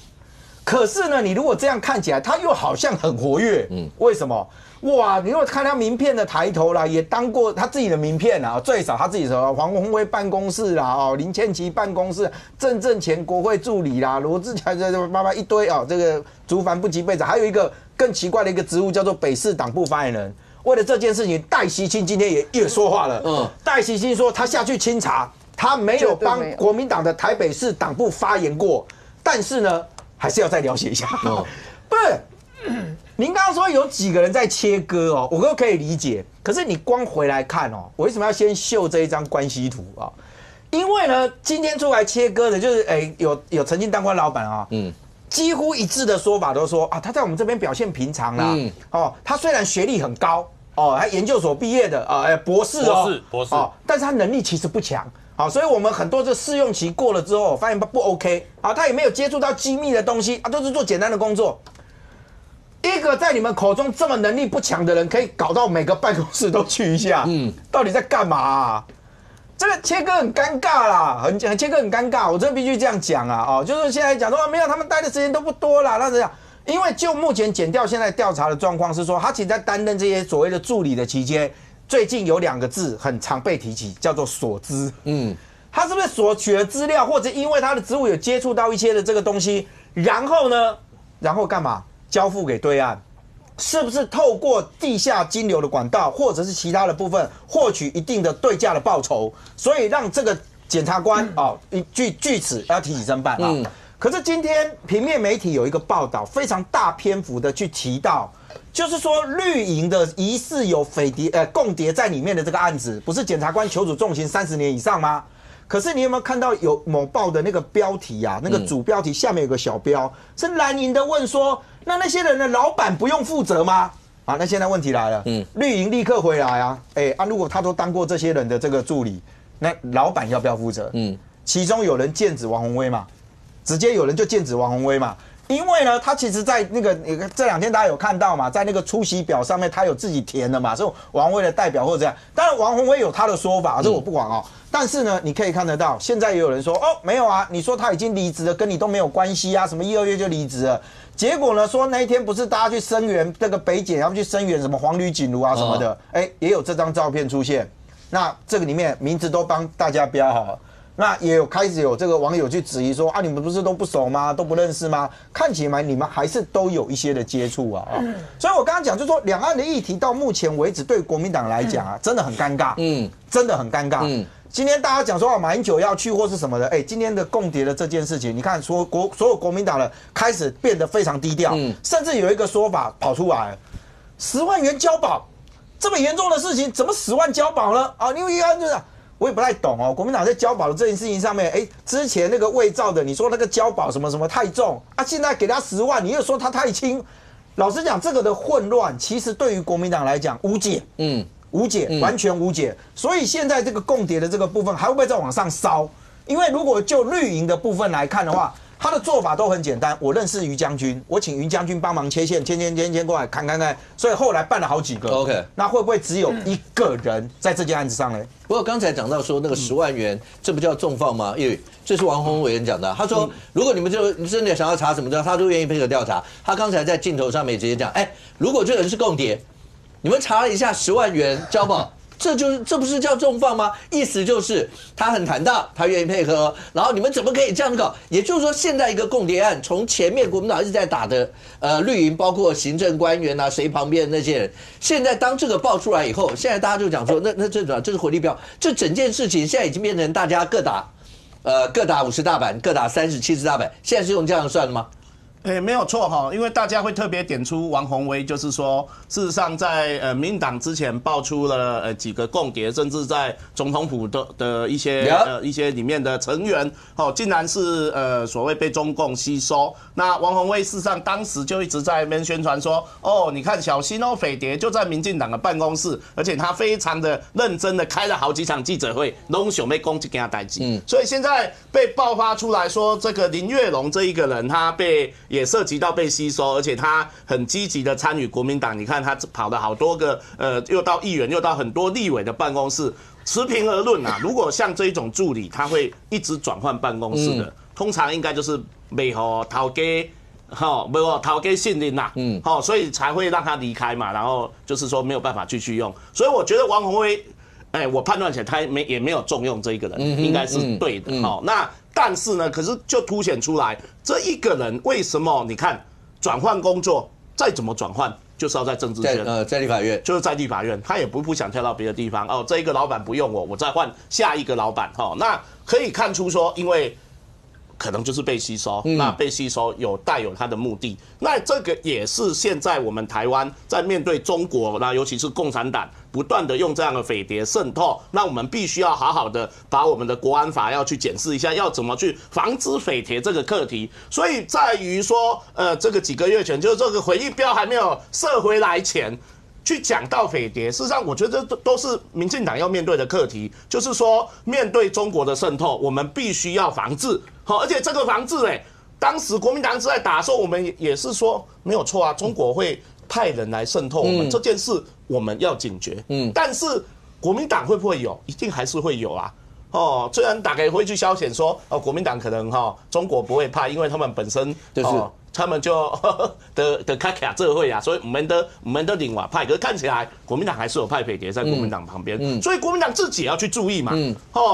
可是呢，你如果这样看起来，他又好像很活跃。为什么？哇，你如果看他名片的抬头啦，也当过他自己的名片啦，最少他自己的黄宏威办公室啦，林倩琪办公室，郑前国会助理啦，罗志强妈一堆这个竹凡不及被宰，还有一个更奇怪的一个职务叫做北市党部发言人。为了这件事情，戴习清今天也说话了。戴习清说他下去清查。他没有帮国民党的台北市党部发言过，但是呢，还是要再了解一下。不是，您刚刚说有几个人在切割我都可以理解。可是你光回来看我为什么要先秀这一张关系图因为呢，今天出来切割的，就是有曾经当过老板啊，几乎一致的说法都说啊，他在我们这边表现平常啦，他虽然学历很高还研究所毕业的博士，但是他能力其实不强。好，所以我们很多这试用期过了之后，发现不 OK 啊，他也没有接触到机密的东西啊，都是做简单的工作。一个在你们口中这么能力不强的人，可以搞到每个办公室都去一下，到底在干嘛啊？这个切割很尴尬啦，切割很尴尬，我真的必须这样讲啊，就是现在讲说没有，他们待的时间都不多啦，那这样，因为就目前检调现在调查的状况是说，他其实在担任这些所谓的助理的期间。最近有2个字很常被提起，叫做所知。他是不是索取了资料，或者因为他的职务有接触到一些的这个东西，然后呢，然后干嘛？交付给对岸，是不是透过地下金流的管道，或者是其他的部分，获取一定的对价的报酬，所以让这个检察官据此要提起侦办啊？可是今天平面媒体有一个报道，非常大篇幅的去提到。就是说，绿营的疑似有共谍在里面的这个案子，不是检察官求处重刑30年以上吗？可是你有没有看到有某报的那个标题啊？那个主标题下面有个小标，是蓝营的问说，那些人的老板不用负责吗？啊，那现在问题来了，绿营立刻回来啊，如果他都当过这些人的这个助理，那老板要不要负责？其中有人剑指王宏威嘛，直接有人就剑指王宏威嘛。因为呢，他其实，在那个这2天大家有看到嘛，在那个出席表上面，他有自己填的嘛，是王宏威的代表或者这样。当然，王宏威有他的说法，这我不管哦。但是呢，你可以看得到，现在也有人说，没有啊，你说他已经离职了，跟你都没有关系啊，什么1、2月就离职了。结果呢，说那一天不是大家去声援这个北检，要去声援什么黄旅锦如啊什么的，也有这张照片出现。那这个里面名字都帮大家标好了。那也有开始有这个网友去质疑说你们不是都不熟吗？都不认识吗？看起来你们还是都有一些的接触啊。所以我刚刚讲就是说，两岸的议题到目前为止对国民党来讲啊，真的很尴尬，真的很尴尬。今天大家讲说马英九要去或是什么的，今天的共谍的这件事情，你看所有国民党的开始变得非常低调，甚至有一个说法跑出来，10万元交保，这么严重的事情，怎么10万交保呢？因为就是。我也不太懂国民党在交保的这件事情上面，之前那个伪造的，你说那个交保什么什么太重啊，现在给他10万，你又说他太轻。老实讲，这个的混乱，其实对于国民党来讲无解，无解，完全无解。所以现在这个共谍的这个部分还会不会再往上烧？因为如果就绿营的部分来看的话，他的做法都很简单。我认识于将军，我请于将军帮忙切线，牵过来看，所以后来办了好几个。OK， 那会不会只有一个人在这件案子上呢？不过刚才讲到说那个10万元，这不叫重放吗？因为这是王宏委员讲的。他说，如果你们真的想要查什么的，他都愿意配合调查。他刚才在镜头上面直接讲，如果这个人是共谍，你们查了一下10万元交保。这不是叫重放吗？意思就是他很坦荡，他愿意配合，然后你们怎么可以这样搞？也就是说，现在一个共谍案，从前面国民党一直在打的绿营，包括行政官员啊，谁旁边的那些人，现在当这个爆出来以后，现在大家就讲说，那这是火力标，这整件事情现在已经变成大家各打50大板，各打30、70大板，现在是用这样算的吗？没有错哈，因为大家会特别点出王宏威，就是说，事实上在民进党之前爆出了几个共谍，甚至在总统府的一些里面的成员，竟然是所谓被中共吸收。那王宏威事实上当时就一直在那边宣传说，你看小心匪谍就在民进党的办公室，而且他非常的认真的开了好几场记者会，拢想要讲这件代志。所以现在被爆发出来说，这个林月龙这一个人，他也涉及到被吸收，而且他很积极的参与国民党。你看他跑了好多个又到议员，又到很多立委的办公室。持平而论如果像这一种助理，他会一直转换办公室的，通常应该就是没有头家，没有头家信任啦，所以才会让他离开嘛。然后就是说没有办法继续用。所以我觉得王宏威，我判断起来他也没有重用这一个人，应该是对的。那但是呢，可是就凸显出来，这一个人为什么你看转换工作，再怎么转换，就是要在政治圈，在立法院，就是在立法院，他也不想跳到别的地方。这一个老板不用我再换下一个老板。那可以看出说，因为可能就是被吸收，那被吸收带有它的目的，那这个也是现在我们台湾在面对中国，那尤其是共产党不断的用这样的匪谍渗透，那我们必须要好好的把我们的国安法要去检视一下，要怎么去防止匪谍这个课题。所以在于说，这个几个月前，就是这个回忆标还没有射回来前。去讲到匪谍，事实上我觉得都是民进党要面对的课题，就是说面对中国的渗透，我们必须要防治。好，而且这个防治当时国民党是在打的时候，我们也是说没有错啊，中国会派人来渗透我们，这件事我们要警觉。但是国民党会不会有？一定还是会有啊。虽然大概会去消遣说，国民党可能中国不会派，因为他们本身他们就的卡卡这会啊，所以我们的另外派，可是看起来国民党还是有派匪谍在国民党旁边，所以国民党自己也要去注意嘛。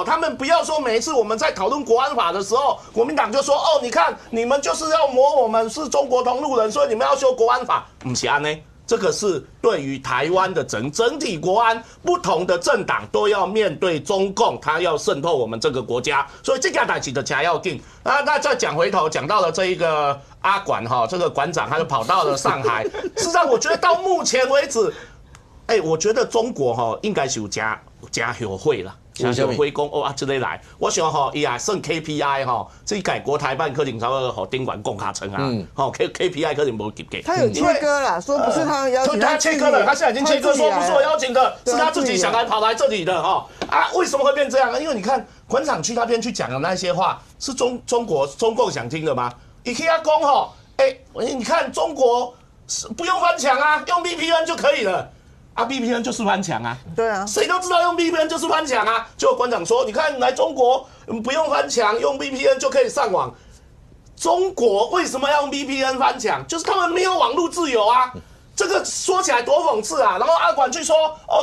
他们不要说每一次我们在讨论国安法的时候，国民党就说你看你们就是要抹我们是中国同路人，所以你们要修国安法，不是安呢。这个是对于台湾的整体国安，不同的政党都要面对中共，他要渗透我们这个国家，所以这个代志的加要定。那再讲回头，讲到了这一个阿管这个馆长，他就跑到了上海。事实上，我觉得到目前为止，我觉得中国应该是有加后悔了。像辉公这类来，我想伊也算 KPI 这改国台办可能差不多顶管共卡成啊，KPI 可能无及格。他有切割啦，说不是他们邀请，他切割了，他现在已经切割，说不是我邀请的，是他自己想来跑来这里的为什么会变这样呢？因为你看馆长去那边去讲的那些话，是中共想听的吗？伊去讲你看中国不用翻墙啊，用 VPN 就可以了。VPN 就是翻墙啊，对啊，谁都知道用 VPN 就是翻墙啊。结果馆长说，你看来中国不用翻墙，用 VPN 就可以上网。中国为什么要用 VPN 翻墙？就是他们没有网络自由啊。这个说起来多讽刺啊！然后阿管去说，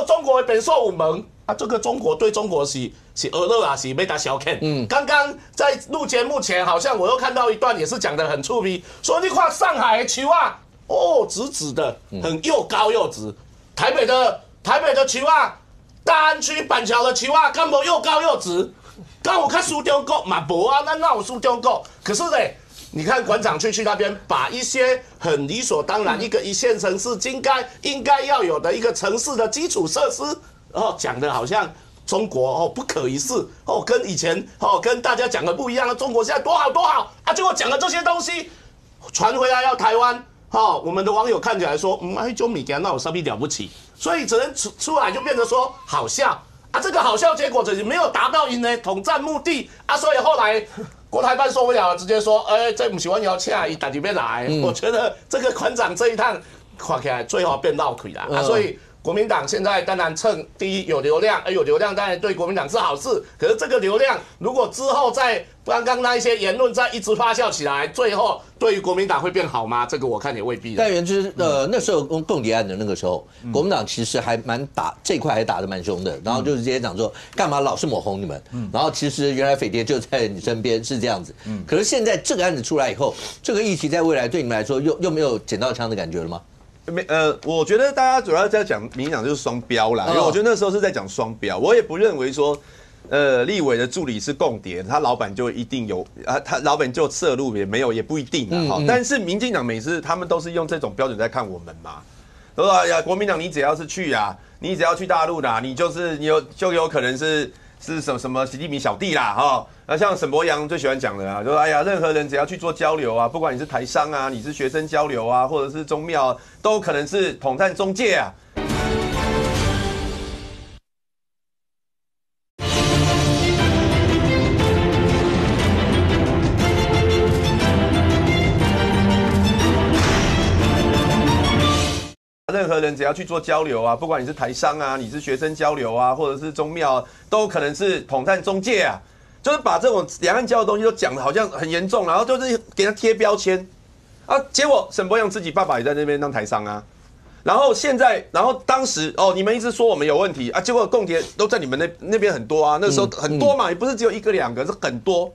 中国本受我们这个中国对中国是俄勒啊，是被他小看。刚刚在录节目前，好像我又看到一段也是讲得很触鼻，说你看上海的球啊，直直的，很又高又直。台北的球啊，大安区板桥的球啊，干无又高又直，刚有较输中国嘛无啊，咱哪有输中国？可是你看馆长去那边，把一些很理所当然一线城市应该要有的一个城市的基础设施，讲的好像中国不可一世跟以前跟大家讲的不一样了。中国现在多好啊，结果讲的这些东西传回来要台湾。我们的网友看起来说，就物件那有啥咪了不起，所以只能出来就变得说好笑啊，这个好笑结果就是没有达到因的统战目的啊，所以后来国台办受不了了，直接说，这不喜欢邀请伊，大家别来。我觉得这个馆长这一趟看起来最后变闹鬼了所以。国民党现在当然趁第一有流量，有流量当然对国民党是好事。可是这个流量如果之后在刚刚那一些言论再一直发酵起来，最后对于国民党会变好吗？这个我看也未必。但原之那时候共谍案的那个时候，国民党其实还蛮这一块还打得蛮凶的，然后就是直接讲说干嘛老是抹红你们，然后其实原来匪谍就在你身边是这样子。可是现在这个案子出来以后，这个议题在未来对你们来说又没有捡到枪的感觉了吗？我觉得大家主要在讲民进党就是双标啦，因为我觉得那时候是在讲双标，我也不认为说，立委的助理是共谍，他老板就一定有他老板就涉入也没有，也不一定啊。但是民进党每次他们都是用这种标准在看我们嘛，都说呀，国民党你只要是去啊，你只要去大陆啦，你就有可能是什么习近平小弟啦那像沈伯洋最喜欢讲的就说哎呀，任何人只要去做交流啊，不管你是台商啊，你是学生交流啊，或者是宗庙，都可能是统战中介啊。任何人只要去做交流啊，不管你是台商啊，你是学生交流啊，或者是宗庙，都可能是统战中介啊。就是把这种两岸交流的东西都讲的好像很严重，然后就是给他贴标签啊。结果沈伯洋自己爸爸也在那边当台商啊。然后当时你们一直说我们有问题啊，结果共谍都在你们那边很多啊。那时候很多嘛，也不是只有一个两个，是很多。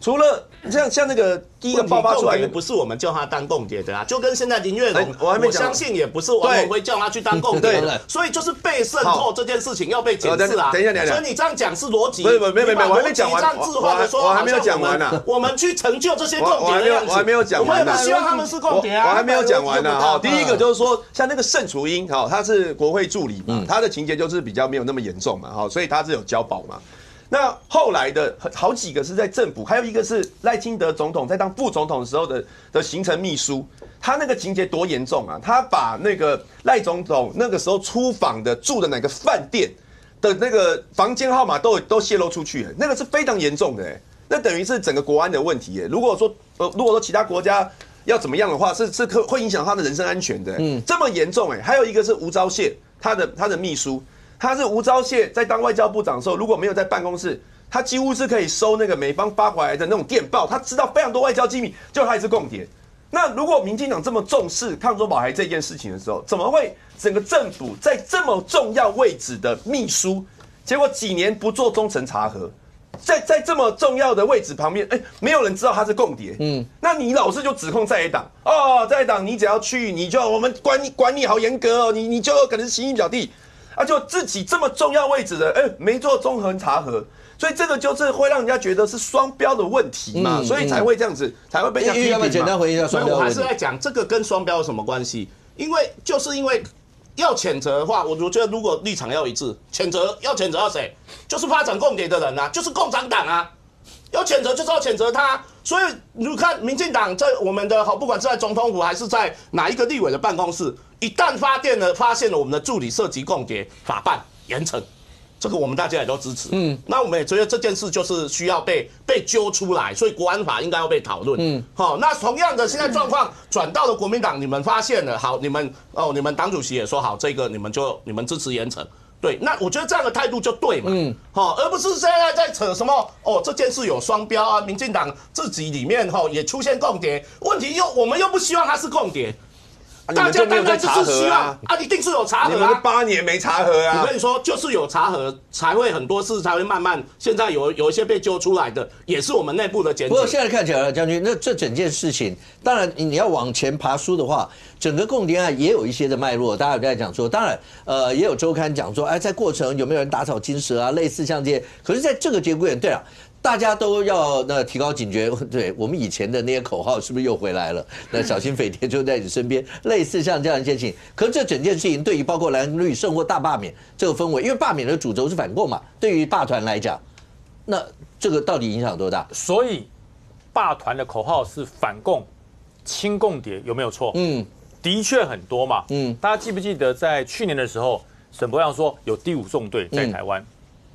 除了像那个第一个爆发出来的，不是我们叫他当共谍的啊，就跟现在林月龙，我相信也不是王宏辉叫他去当共谍的，所以就是被渗透这件事情要被检视啊。等一下，所以你这样讲是逻辑，没有，我还没讲完，我还没有讲完呢。我们去成就这些共谍的样子，我还没有讲完呢。我们也不希望他们是共谍啊，我还没有讲完呢。哈，第一个就是说，像那个盛楚英，哈，他是国会助理嘛，他的情节就是比较没有那么严重嘛，哈，所以他是有交保嘛。那后来的好几个是在政府，还有一个是赖清德总统在当副总统的时候的行程秘书，他那个情节多严重啊！他把那个赖总统那个时候出访的住的哪个饭店的那个房间号码都泄露出去，那个是非常严重的，那等于是整个国安的问题。如果说其他国家要怎么样的话，是会影响他的人身安全的，这么严重。还有一个是吴钊燮，他的秘书。他是吴钊燮在当外交部长的时候，如果没有在办公室，他几乎是可以收那个美方发回来的那种电报，他知道非常多外交机密，就他也是共谍。那如果民进党这么重视抗中保台这件事情的时候，怎么会整个政府在这么重要位置的秘书，结果几年不做中层查核，在这么重要的位置旁边，没有人知道他是共谍，那你老是就指控在野党在野党你只要去，我们管你好严格哦，你就有可能是行医表弟。就自己这么重要位置的，没做综合查核，所以这个就是会让人家觉得是双标的问题嘛，所以才会这样子，才会被这样批评嘛。简单回应一下双标的问题。我还是在讲这个跟双标有什么关系？因为要谴责的话，我觉得如果立场要一致，要谴责谁？就是发展共谍的人啊，就是共产党啊。要谴责就是要谴责他，所以你看民进党在我们的不管是在总统府还是在哪一个立委的办公室，一旦发现了我们的助理涉及共谍，法办严惩，这个我们大家也都支持。那我们也觉得这件事就是需要被揪出来，所以国安法应该要被讨论。好，那同样的现在状况转到了国民党，你们发现了，好，你们党主席也说好，这个你们支持严惩。对，那我觉得这样的态度就对嘛，而不是现在在扯什么这件事有双标啊，民进党自己里面也出现共谍，问题我们又不希望他是共谍，大家当然就是希望一定是有查核你们8年没查核啊！我跟你说，就是有查核才会很多事才会慢慢，现在有一些被揪出来的，也是我们内部的检举。不过现在看起来，将军，那这整件事情，当然你要往前爬书的话，整个共谍案也有一些的脉络。大家有在讲说，当然也有周刊讲说，在过程有没有人打草惊蛇啊，类似像这些。可是在这个节骨眼，对了。大家都要提高警觉，对我们以前的那些口号是不是又回来了？那小心匪谍就在你身边，类似像这样一件事情。可是这整件事情对于包括蓝绿胜或大罢免这个氛围，因为罢免的主轴是反共嘛，对于罢团来讲，那这个到底影响多大？所以罢团的口号是反共、亲共谍，有没有错？的确很多嘛。大家记不记得在去年的时候，沈伯洋说有第5纵队在台湾？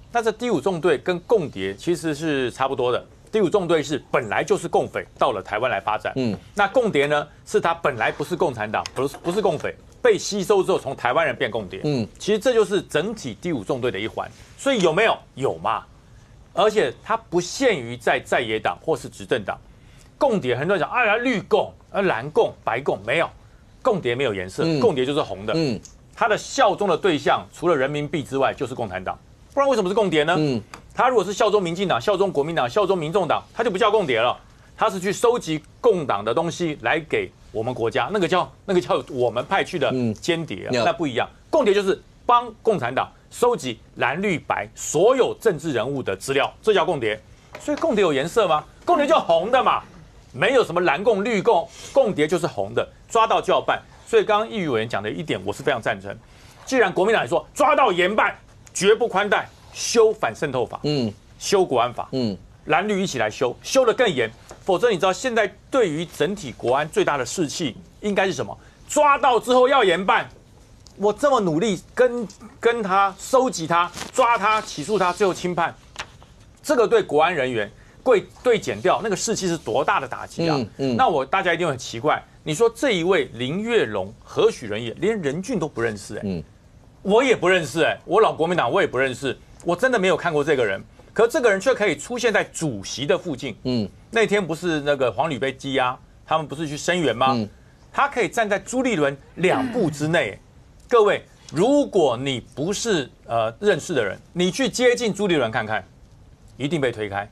那这第5纵队跟共谍其实是差不多的。第5纵队是本来就是共匪，到了台湾来发展。那共谍呢，是他本来不是共产党，不是共匪，被吸收之后从台湾人变共谍。其实这就是整体第5纵队的一环。所以有没有？有嘛。而且它不限于在野党或是执政党。共谍很多人讲绿共、蓝共、白共，没有，共谍没有颜色，共谍就是红的。他的效忠的对象除了人民币之外，就是共产党。不然为什么是共谍呢？他如果是效忠民进党、效忠国民党、效忠民众党，他就不叫共谍了，他是去收集共党的东西来给我们国家，那个叫我们派去的间谍，那不一样。共谍就是帮共产党收集蓝绿白所有政治人物的资料，这叫共谍。所以共谍有颜色吗？共谍就红的嘛，没有什么蓝共、绿共，共谍就是红的，抓到就要办。所以刚刚易余委员讲的一点，我是非常赞成。既然国民党说抓到严办，绝不宽待，修反渗透法，修国安法，蓝绿一起来修，修得更严。否则你知道现在对于整体国安最大的士气应该是什么？抓到之后要严办。我这么努力跟他收集他、抓他、起诉他，最后轻判，这个对国安人员、对检调那个士气是多大的打击啊！那大家一定很奇怪，你说这一位林月龙何许人也？连任俊都不认识我也不认识我老国民党我也不认识，我真的没有看过这个人。可这个人却可以出现在主席的附近。那天不是那个黄旅被羁押，他们不是去声援吗？他可以站在朱立伦2步之内。各位，如果你不是认识的人，你去接近朱立伦看看，一定被推开。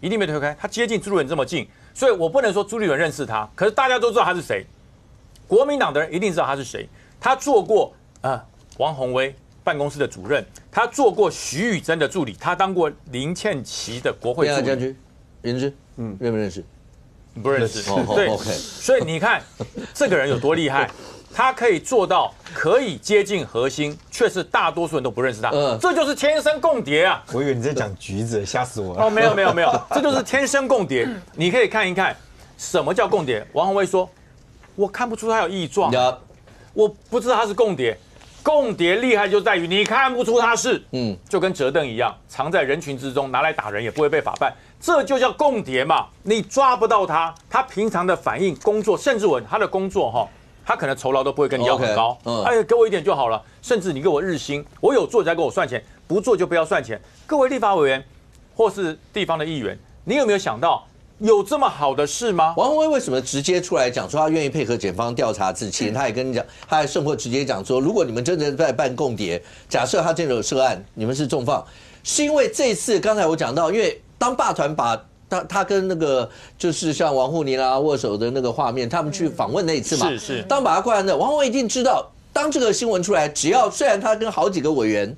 一定被推开。他接近朱立伦这么近，所以我不能说朱立伦认识他，可是大家都知道他是谁。国民党的人一定知道他是谁。他做过王宏威办公室的主任，他做过徐宇珍的助理，他当过林倩琪的国会助理。将军，认识？认不认识？不认识。对 ，OK。所以你看这个人有多厉害。他可以做到可以接近核心，却是大多数人都不认识他。这就是天生共谍啊！我以为你在讲橘子，吓死我了。哦，没有，这就是天生共谍。你可以看一看什么叫共谍。王宏威说：“我看不出他有异状，我不知道他是共谍。共谍厉害就在于你看不出他是，就跟折凳一样，藏在人群之中，拿来打人也不会被法办。这就叫共谍嘛！你抓不到他，他平常的反应、工作，甚至他的工作他可能酬劳都不会跟你要很高，哎，给我一点就好了。甚至你给我日薪，我有做才给我算钱，不做就不要算钱。各位立法委员或是地方的议员，你有没有想到有这么好的事吗？王宏威为什么直接出来讲说他愿意配合检方调查自清？他也跟你讲，他还甚或直接讲说，如果你们真的在办共谍，假设他真的有涉案，你们是重放，是因为这次刚才我讲到，因为当霸团把他跟那个就是像王沪宁握手的那个画面，他们去访问那一次嘛，是。当把他挂完的，王宏威一定知道，当这个新闻出来，只要虽然他跟好几个委员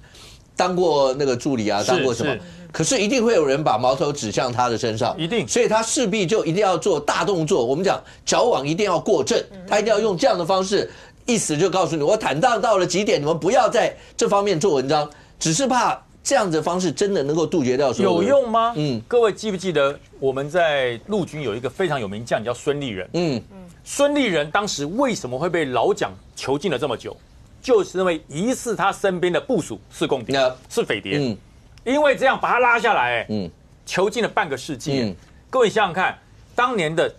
当过那个助理当过什么，可是一定会有人把矛头指向他的身上，一定。所以他势必就一定要做大动作。我们讲矫枉一定要过正，他一定要用这样的方式，意思就告诉你，我坦荡到了极点，你们不要在这方面做文章，只是怕。这样子的方式真的能够杜绝掉有用吗？各位记不记得我们在陆军有一个非常有名将叫孙立人？孙立人当时为什么会被老蒋囚禁了这么久？就是因为疑似他身边的部属是共谍，是匪谍。因为这样把他拉下来，囚禁了半个世纪。各位想想看，当年的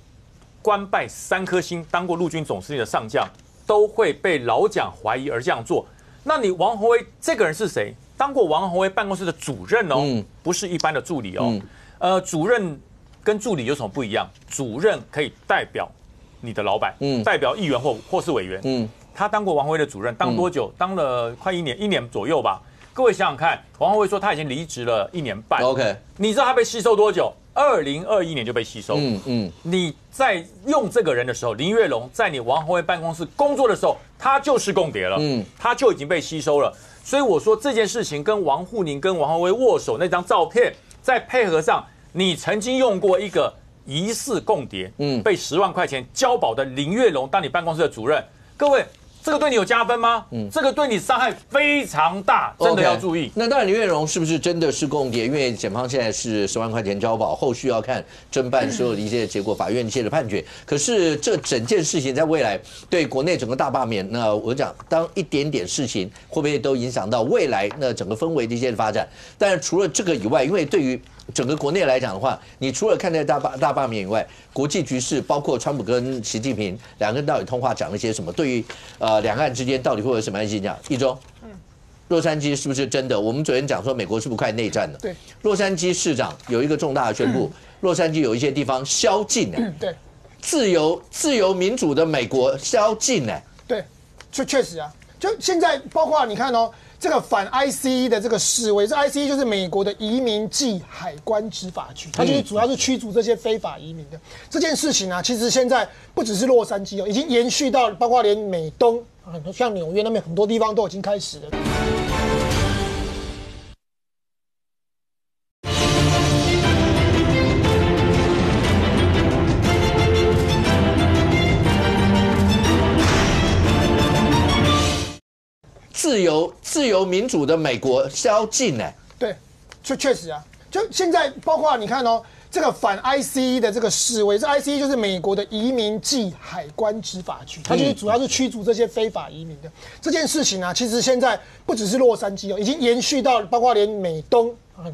官拜3颗星、当过陆军总司令的上将，都会被老蒋怀疑而这样做。那你王宏威这个人是谁？当过王宏威办公室的主任不是一般的助理主任跟助理有什么不一样？主任可以代表你的老板，代表议员或是委员。他当过王宏威的主任，当多久？当了快1年左右吧。各位想想看，王宏威说他已经离职了1年半。OK， 你知道他被吸收多久？2021年就被吸收。你在用这个人的时候，林月龙在你王宏威办公室工作的时候，他就是共谍了。他就已经被吸收了。所以我说这件事情跟王沪宁跟王宏威握手那张照片，再配合上你曾经用过一个疑似共谍，被10万块钱交保的林月龙当你办公室的主任，各位。这个对你有加分吗？这个对你伤害非常大，真的要注意。那当然，林月龙是不是真的是共谍？因为检方现在是10万块钱交保，后续要看侦办所有的一些结果，法院一些的判决。可是这整件事情在未来对国内整个大罢免，那我讲当一点点事情会不会都影响到未来那整个氛围的一些发展？但是除了这个以外，因为对于整个国内来讲的话，你除了看待大罢免以外，国际局势包括川普跟习近平两个人到底通话讲了些什么？对于两岸之间到底会有什么样的影响？一中，洛杉矶是不是真的？我们昨天讲说美国是不是快内战了？对，洛杉矶市长有一个重大的宣布，洛杉矶有一些地方宵禁对，自由民主的美国宵禁对，确实啊，就现在包括你看这个反 ICE 的这个示威，这 ICE 就是美国的移民暨海关执法局，它就是主要是驱逐这些非法移民的这件事情啊。其实现在不只是洛杉矶已经延续到包括连美东，像纽约那边很多地方都已经开始了。自由民主的美国宵禁对，确实啊，就现在包括你看这个反 ICE 的这个示威，这 ICE 就是美国的移民暨海关执法局，它就是主要是驱逐这些非法移民的这件事情啊。其实现在不只是洛杉矶已经延续到包括连美东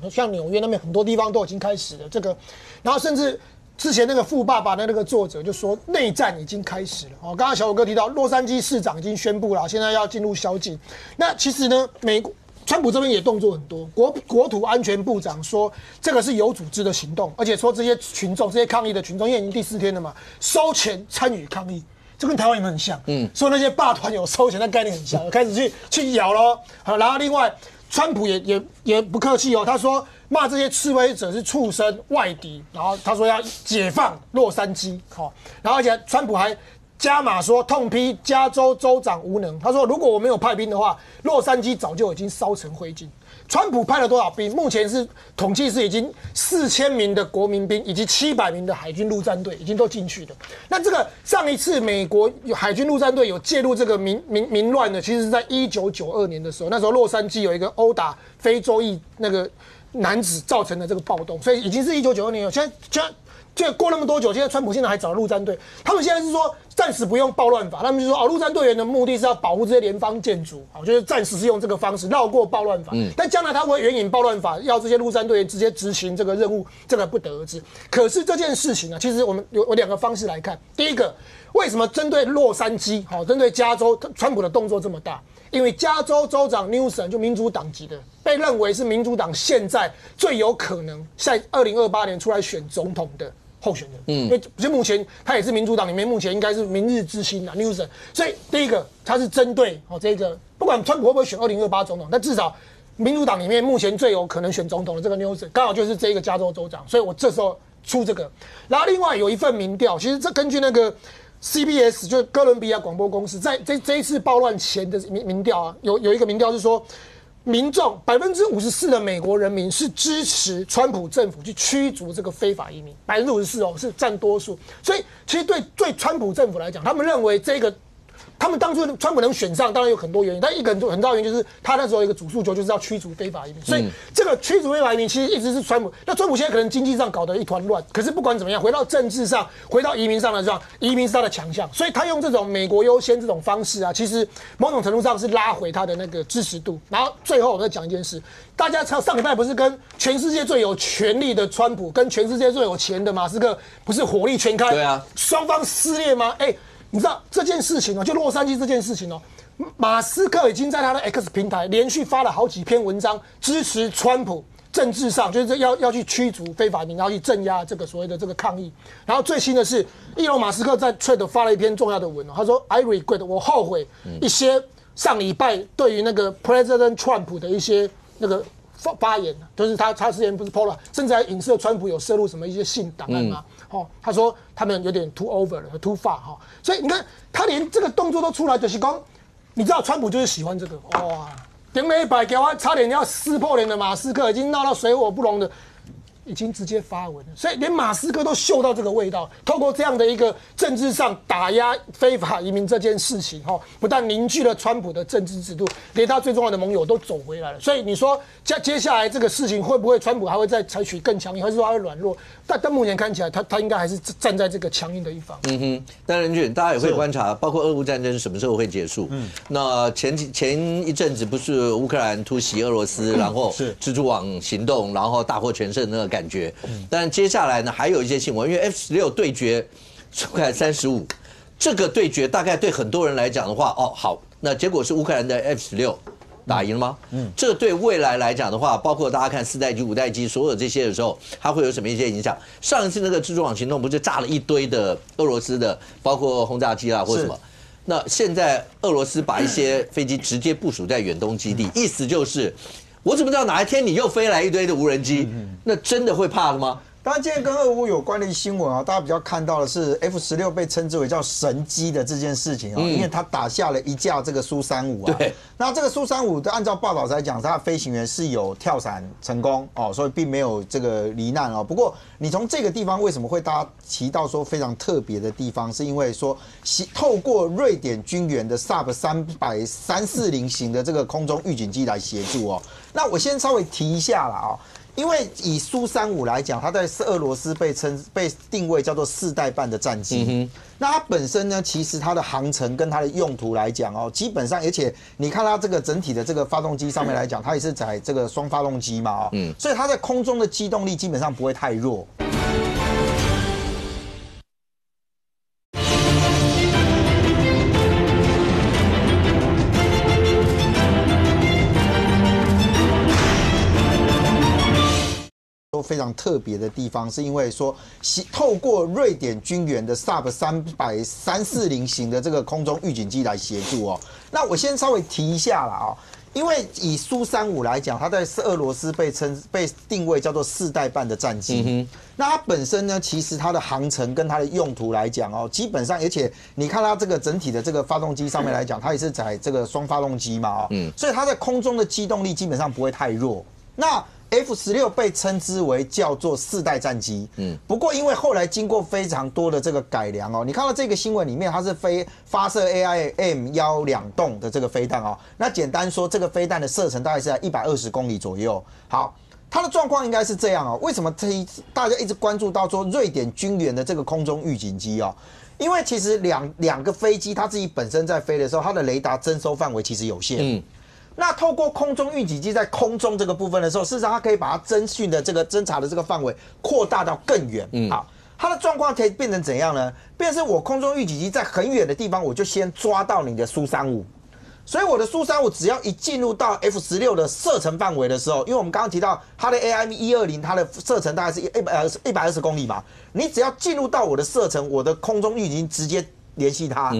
像纽约那边很多地方都已经开始了这个，然后甚至。之前那个富爸爸的那个作者就说内战已经开始了刚刚小虎哥提到洛杉矶市长已经宣布了，现在要进入宵禁。那其实呢，美国川普这边也动作很多，国土安全部长说这个是有组织的行动，而且说这些群众、这些抗议的群众，因为已经第4天了嘛，收钱参与抗议，这跟台湾有没有很像？说那些霸团有收钱，那概念很像，开始去咬咯。好，然后另外川普也不客气哦，他说骂这些示威者是畜生、外敌，然后他说要解放洛杉矶，好，然后而且川普还加码说痛批加州州长无能，他说如果我没有派兵的话，洛杉矶早就已经烧成灰烬。川普派了多少兵？目前是统计是已经4000名的国民兵以及700名的海军陆战队已经都进去的。那这个上一次美国有海军陆战队有介入这个民乱的，其实是在1992年的时候，那时候洛杉矶有一个殴打非洲裔那个男子造成的这个暴动，所以已经是1992年了。现在就过那么多久，现在川普现在还找了陆战队，他们现在是说暂时不用暴乱法，他们就说哦，陆战队员的目的是要保护这些联邦建筑，好，就是暂时是用这个方式绕过暴乱法。但将来他会援引暴乱法，要这些陆战队员直接执行这个任务，这个不得而知。可是这件事情呢，其实我们有2个方式来看。第一个，为什么针对洛杉矶，好，针对加州，川普的动作这么大？因为加州州长 Newsom 就民主党籍的，被认为是民主党现在最有可能在2028年出来选总统的候选人，因为目前他也是民主党里面目前应该是明日之星啊 Newsom， 所以第一个他是针对这个，不管川普会不会选2028总统，但至少民主党里面目前最有可能选总统的这个 Newsom， 刚好就是这个加州州长，所以我这时候出这个。然后另外有一份民调，其实这根据那个 CBS 就是哥伦比亚广播公司在这一次暴乱前的民调啊，有一个民调是说，民众54%的美国人民是支持川普政府去驱逐这个非法移民，54%哦，是占多数。所以其实对川普政府来讲，他们认为这个。他们当初川普能选上，当然有很多原因，但一个很大原因就是他那时候有一个主诉求，就是要驱逐非法移民。所以这个驱逐非法移民其实一直是川普。那川普现在可能经济上搞得一团乱，可是不管怎么样，回到政治上，回到移民上来讲，移民是他的强项，所以他用这种美国优先这种方式啊，其实某种程度上是拉回他的那个支持度。然后最后我再讲一件事，大家上礼拜不是跟全世界最有权力的川普跟全世界最有钱的马斯克不是火力全开？对啊，双方撕裂吗？你知道这件事情哦，就洛杉矶这件事情哦，马斯克已经在他的 X 平台连续发了好几篇文章，支持川普政治上就是要去驱逐非法移民，然后去镇压这个所谓的这个抗议。然后最新的是，伊隆马斯克在 Twitter 发了一篇重要的文哦，他说 I regret， 我后悔一些上礼拜对于那个 President Trump 的一些那个发言，就是他之前不是 PO 了，甚至还影射川普有涉入什么一些性档案吗？他说他们有点 too over 了 ，too far 所以你看他连这个动作都出来，就是说，你知道川普就是喜欢这个哇，顶了100给我差点要撕破脸的马斯克已经闹到水火不容的。已经直接发文了，所以连马斯克都嗅到这个味道。透过这样的一个政治上打压非法移民这件事情，不但凝聚了川普的政治制度，连他最重要的盟友都走回来了。所以你说接下来这个事情会不会川普还会再采取更强硬，还是说他会软弱？但目前看起来他应该还是站在这个强硬的一方。但任俊，大家也会观察，包括俄乌战争什么时候会结束？那前一阵子不是乌克兰突袭俄罗斯，然后蜘蛛网行动，然后大获全胜那个感觉。但接下来呢，还有一些新闻，因为 F-16对决苏克兰35，这个对决大概对很多人来讲的话，好，那结果是乌克兰的 F-16打赢了吗？这对未来来讲的话，包括大家看4代机、5代机，所有这些的时候，它会有什么一些影响？上一次那个蜘蛛网行动不是炸了一堆的俄罗斯的，包括轰炸机啊或什么？那现在俄罗斯把一些飞机直接部署在远东基地，意思就是。我怎么知道哪一天你又飞来一堆的无人机？那真的会怕了吗？当然，今天跟俄乌有关的新闻啊，大家比较看到的是 F-16被称之为叫神机的这件事情啊，因为它打下了一架这个苏35啊。对。那这个苏35的按照报道来讲，它的飞行员是有跳伞成功哦，所以并没有这个罹难哦。不过你从这个地方为什么会大家提到说非常特别的地方，是因为说透过瑞典军援的 Sub 340型的这个空中预警机来协助哦。那我先稍微提一下啦啊。因为以苏35来讲，它在俄罗斯被定位叫做4代半的战机。那它本身呢，其实它的航程跟它的用途来讲哦，基本上，而且你看它这个整体的这个发动机上面来讲，它也是载这个双发动机嘛哦，所以它在空中的机动力基本上不会太弱。非常特别的地方，是因为说透过瑞典军援的 Sub 340型的这个空中预警机来协助哦。那我先稍微提一下啦啊，因为以苏35来讲，它在俄罗斯被定位叫做4代半的战机。那它本身呢，其实它的航程跟它的用途来讲哦，基本上，而且你看它这个整体的这个发动机上面来讲，它也是载这个双发动机嘛哦，所以它在空中的机动力基本上不会太弱。那F-16被称之为叫做4代战机，不过因为后来经过非常多的这个改良哦，你看到这个新闻里面，它是发射 AIM-12洞的这个飞弹哦，那简单说，这个飞弹的射程大概是在120公里左右。好，它的状况应该是这样哦，为什么大家一直关注到说瑞典军援的这个空中预警机哦？因为其实两个飞机它自己本身在飞的时候，它的雷达侦收范围其实有限。那透过空中预警机在空中这个部分的时候，事实上它可以把它侦查的这个范围扩大到更远。好，它的状况可以变成怎样呢？变成是我空中预警机在很远的地方，我就先抓到你的苏35，所以我的苏35只要一进入到 F-16的射程范围的时候，因为我们刚刚提到它的 AIM-120，它的射程大概是120公里嘛，你只要进入到我的射程，我的空中预警机直接联系它。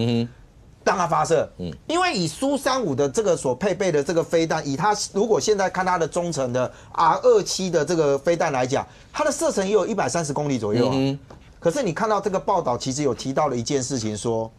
让它发射，因为以苏35的这个所配备的这个飞弹，以它如果现在看它的中程的 R-27的这个飞弹来讲，它的射程也有130公里左右啊。可是你看到这个报道，其实有提到了一件事情说，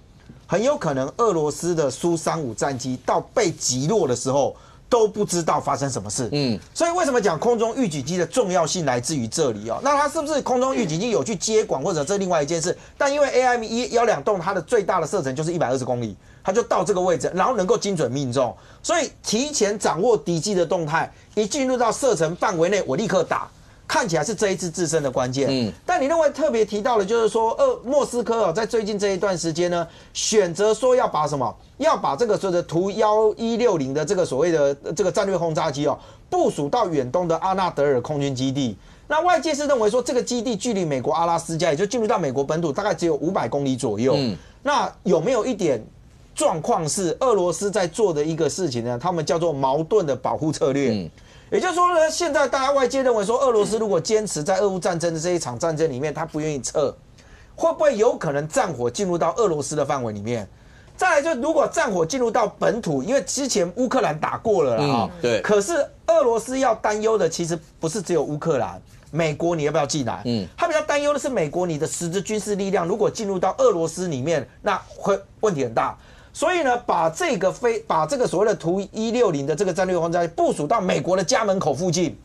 很有可能俄罗斯的苏35战机到被击落的时候都不知道发生什么事。所以为什么讲空中预警机的重要性来自于这里哦？那它是不是空中预警机有去接管，或者这另外一件事？但因为 AIM-12洞它的最大的射程就是120公里，它就到这个位置，然后能够精准命中，所以提前掌握敌机的动态，一进入到射程范围内，我立刻打。看起来是这一次制胜的关键。但你认为特别提到的就是说，莫斯科哦，在最近这一段时间呢，选择说要把什么？要把这个所谓的图1160的这个所谓的这个战略轰炸机哦，部署到远东的阿纳德尔空军基地。那外界是认为说，这个基地距离美国阿拉斯加，也就进入到美国本土，大概只有500公里左右。那有没有一点状况是俄罗斯在做的一个事情呢？他们叫做矛盾的保护策略。也就是说呢，现在大家外界认为说，俄罗斯如果坚持在俄乌战争的这一场战争里面，他不愿意撤，会不会有可能战火进入到俄罗斯的范围里面？再来就如果战火进入到本土，因为之前乌克兰打过了啦，对。可是俄罗斯要担忧的其实不是只有乌克兰，美国你要不要进来？他比较担忧的是美国你的实质军事力量如果进入到俄罗斯里面，那会问题很大。所以呢，把这个所谓的图160的这个战略轰炸机部署到美国的家门口附近，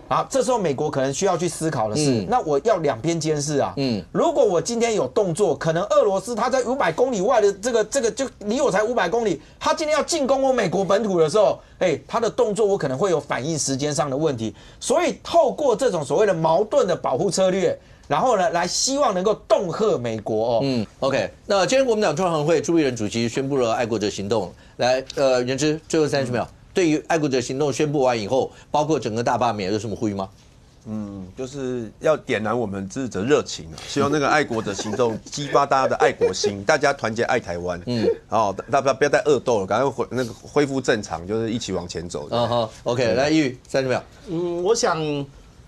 啊，这时候美国可能需要去思考的是，那我要两边监视啊。如果我今天有动作，可能俄罗斯他在500公里外的这个就离我才500公里，他今天要进攻我美国本土的时候，他的动作我可能会有反应时间上的问题。所以透过这种所谓的矛盾的保护策略，然后呢，来希望能够恫吓美国哦。OK， 那今天国民党中常会朱立伦主席宣布了爱国者行动，来，元之最后30秒，对于爱国者行动宣布完以后，包括整个大罢免，有什么呼吁吗？就是要点燃我们支持者热情啊，希望那个爱国者行动激发大家的爱国心，大家团结爱台湾。大家不要再恶斗了，赶快恢复正常，就是一起往前走。OK， 来，一宇30秒。我想。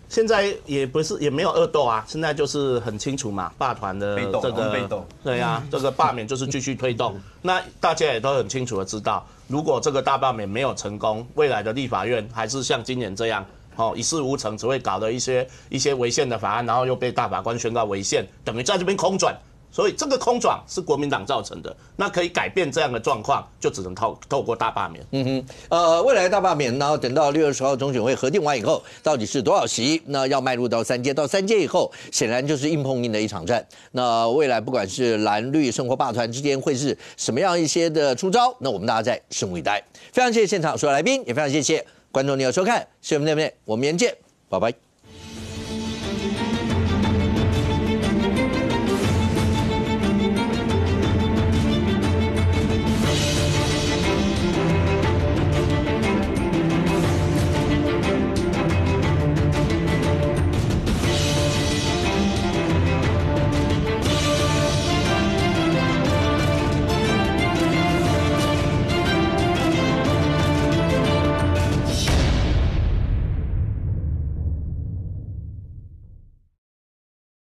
现在也没有恶斗啊，现在就是很清楚嘛，罢团的这个对啊，这个罢免就是继续推动。那大家也都很清楚的知道，如果这个大罢免没有成功，未来的立法院还是像今年这样，一事无成，只会搞的一些违宪的法案，然后又被大法官宣告违宪，等于在这边空转。所以这个空转是国民党造成的，那可以改变这样的状况，就只能透过大罢免。未来大罢免，然后等到6月20号中选会核定完以后，到底是多少席？那要迈入到3届，到3届以后，显然就是硬碰硬的一场战。那未来不管是蓝绿生活罢团之间会是什么样一些的出招，那我们大家再拭目以待。非常谢谢现场所有来宾，也非常谢谢观众朋友收看《新闻内幕》，我们明天见，拜拜。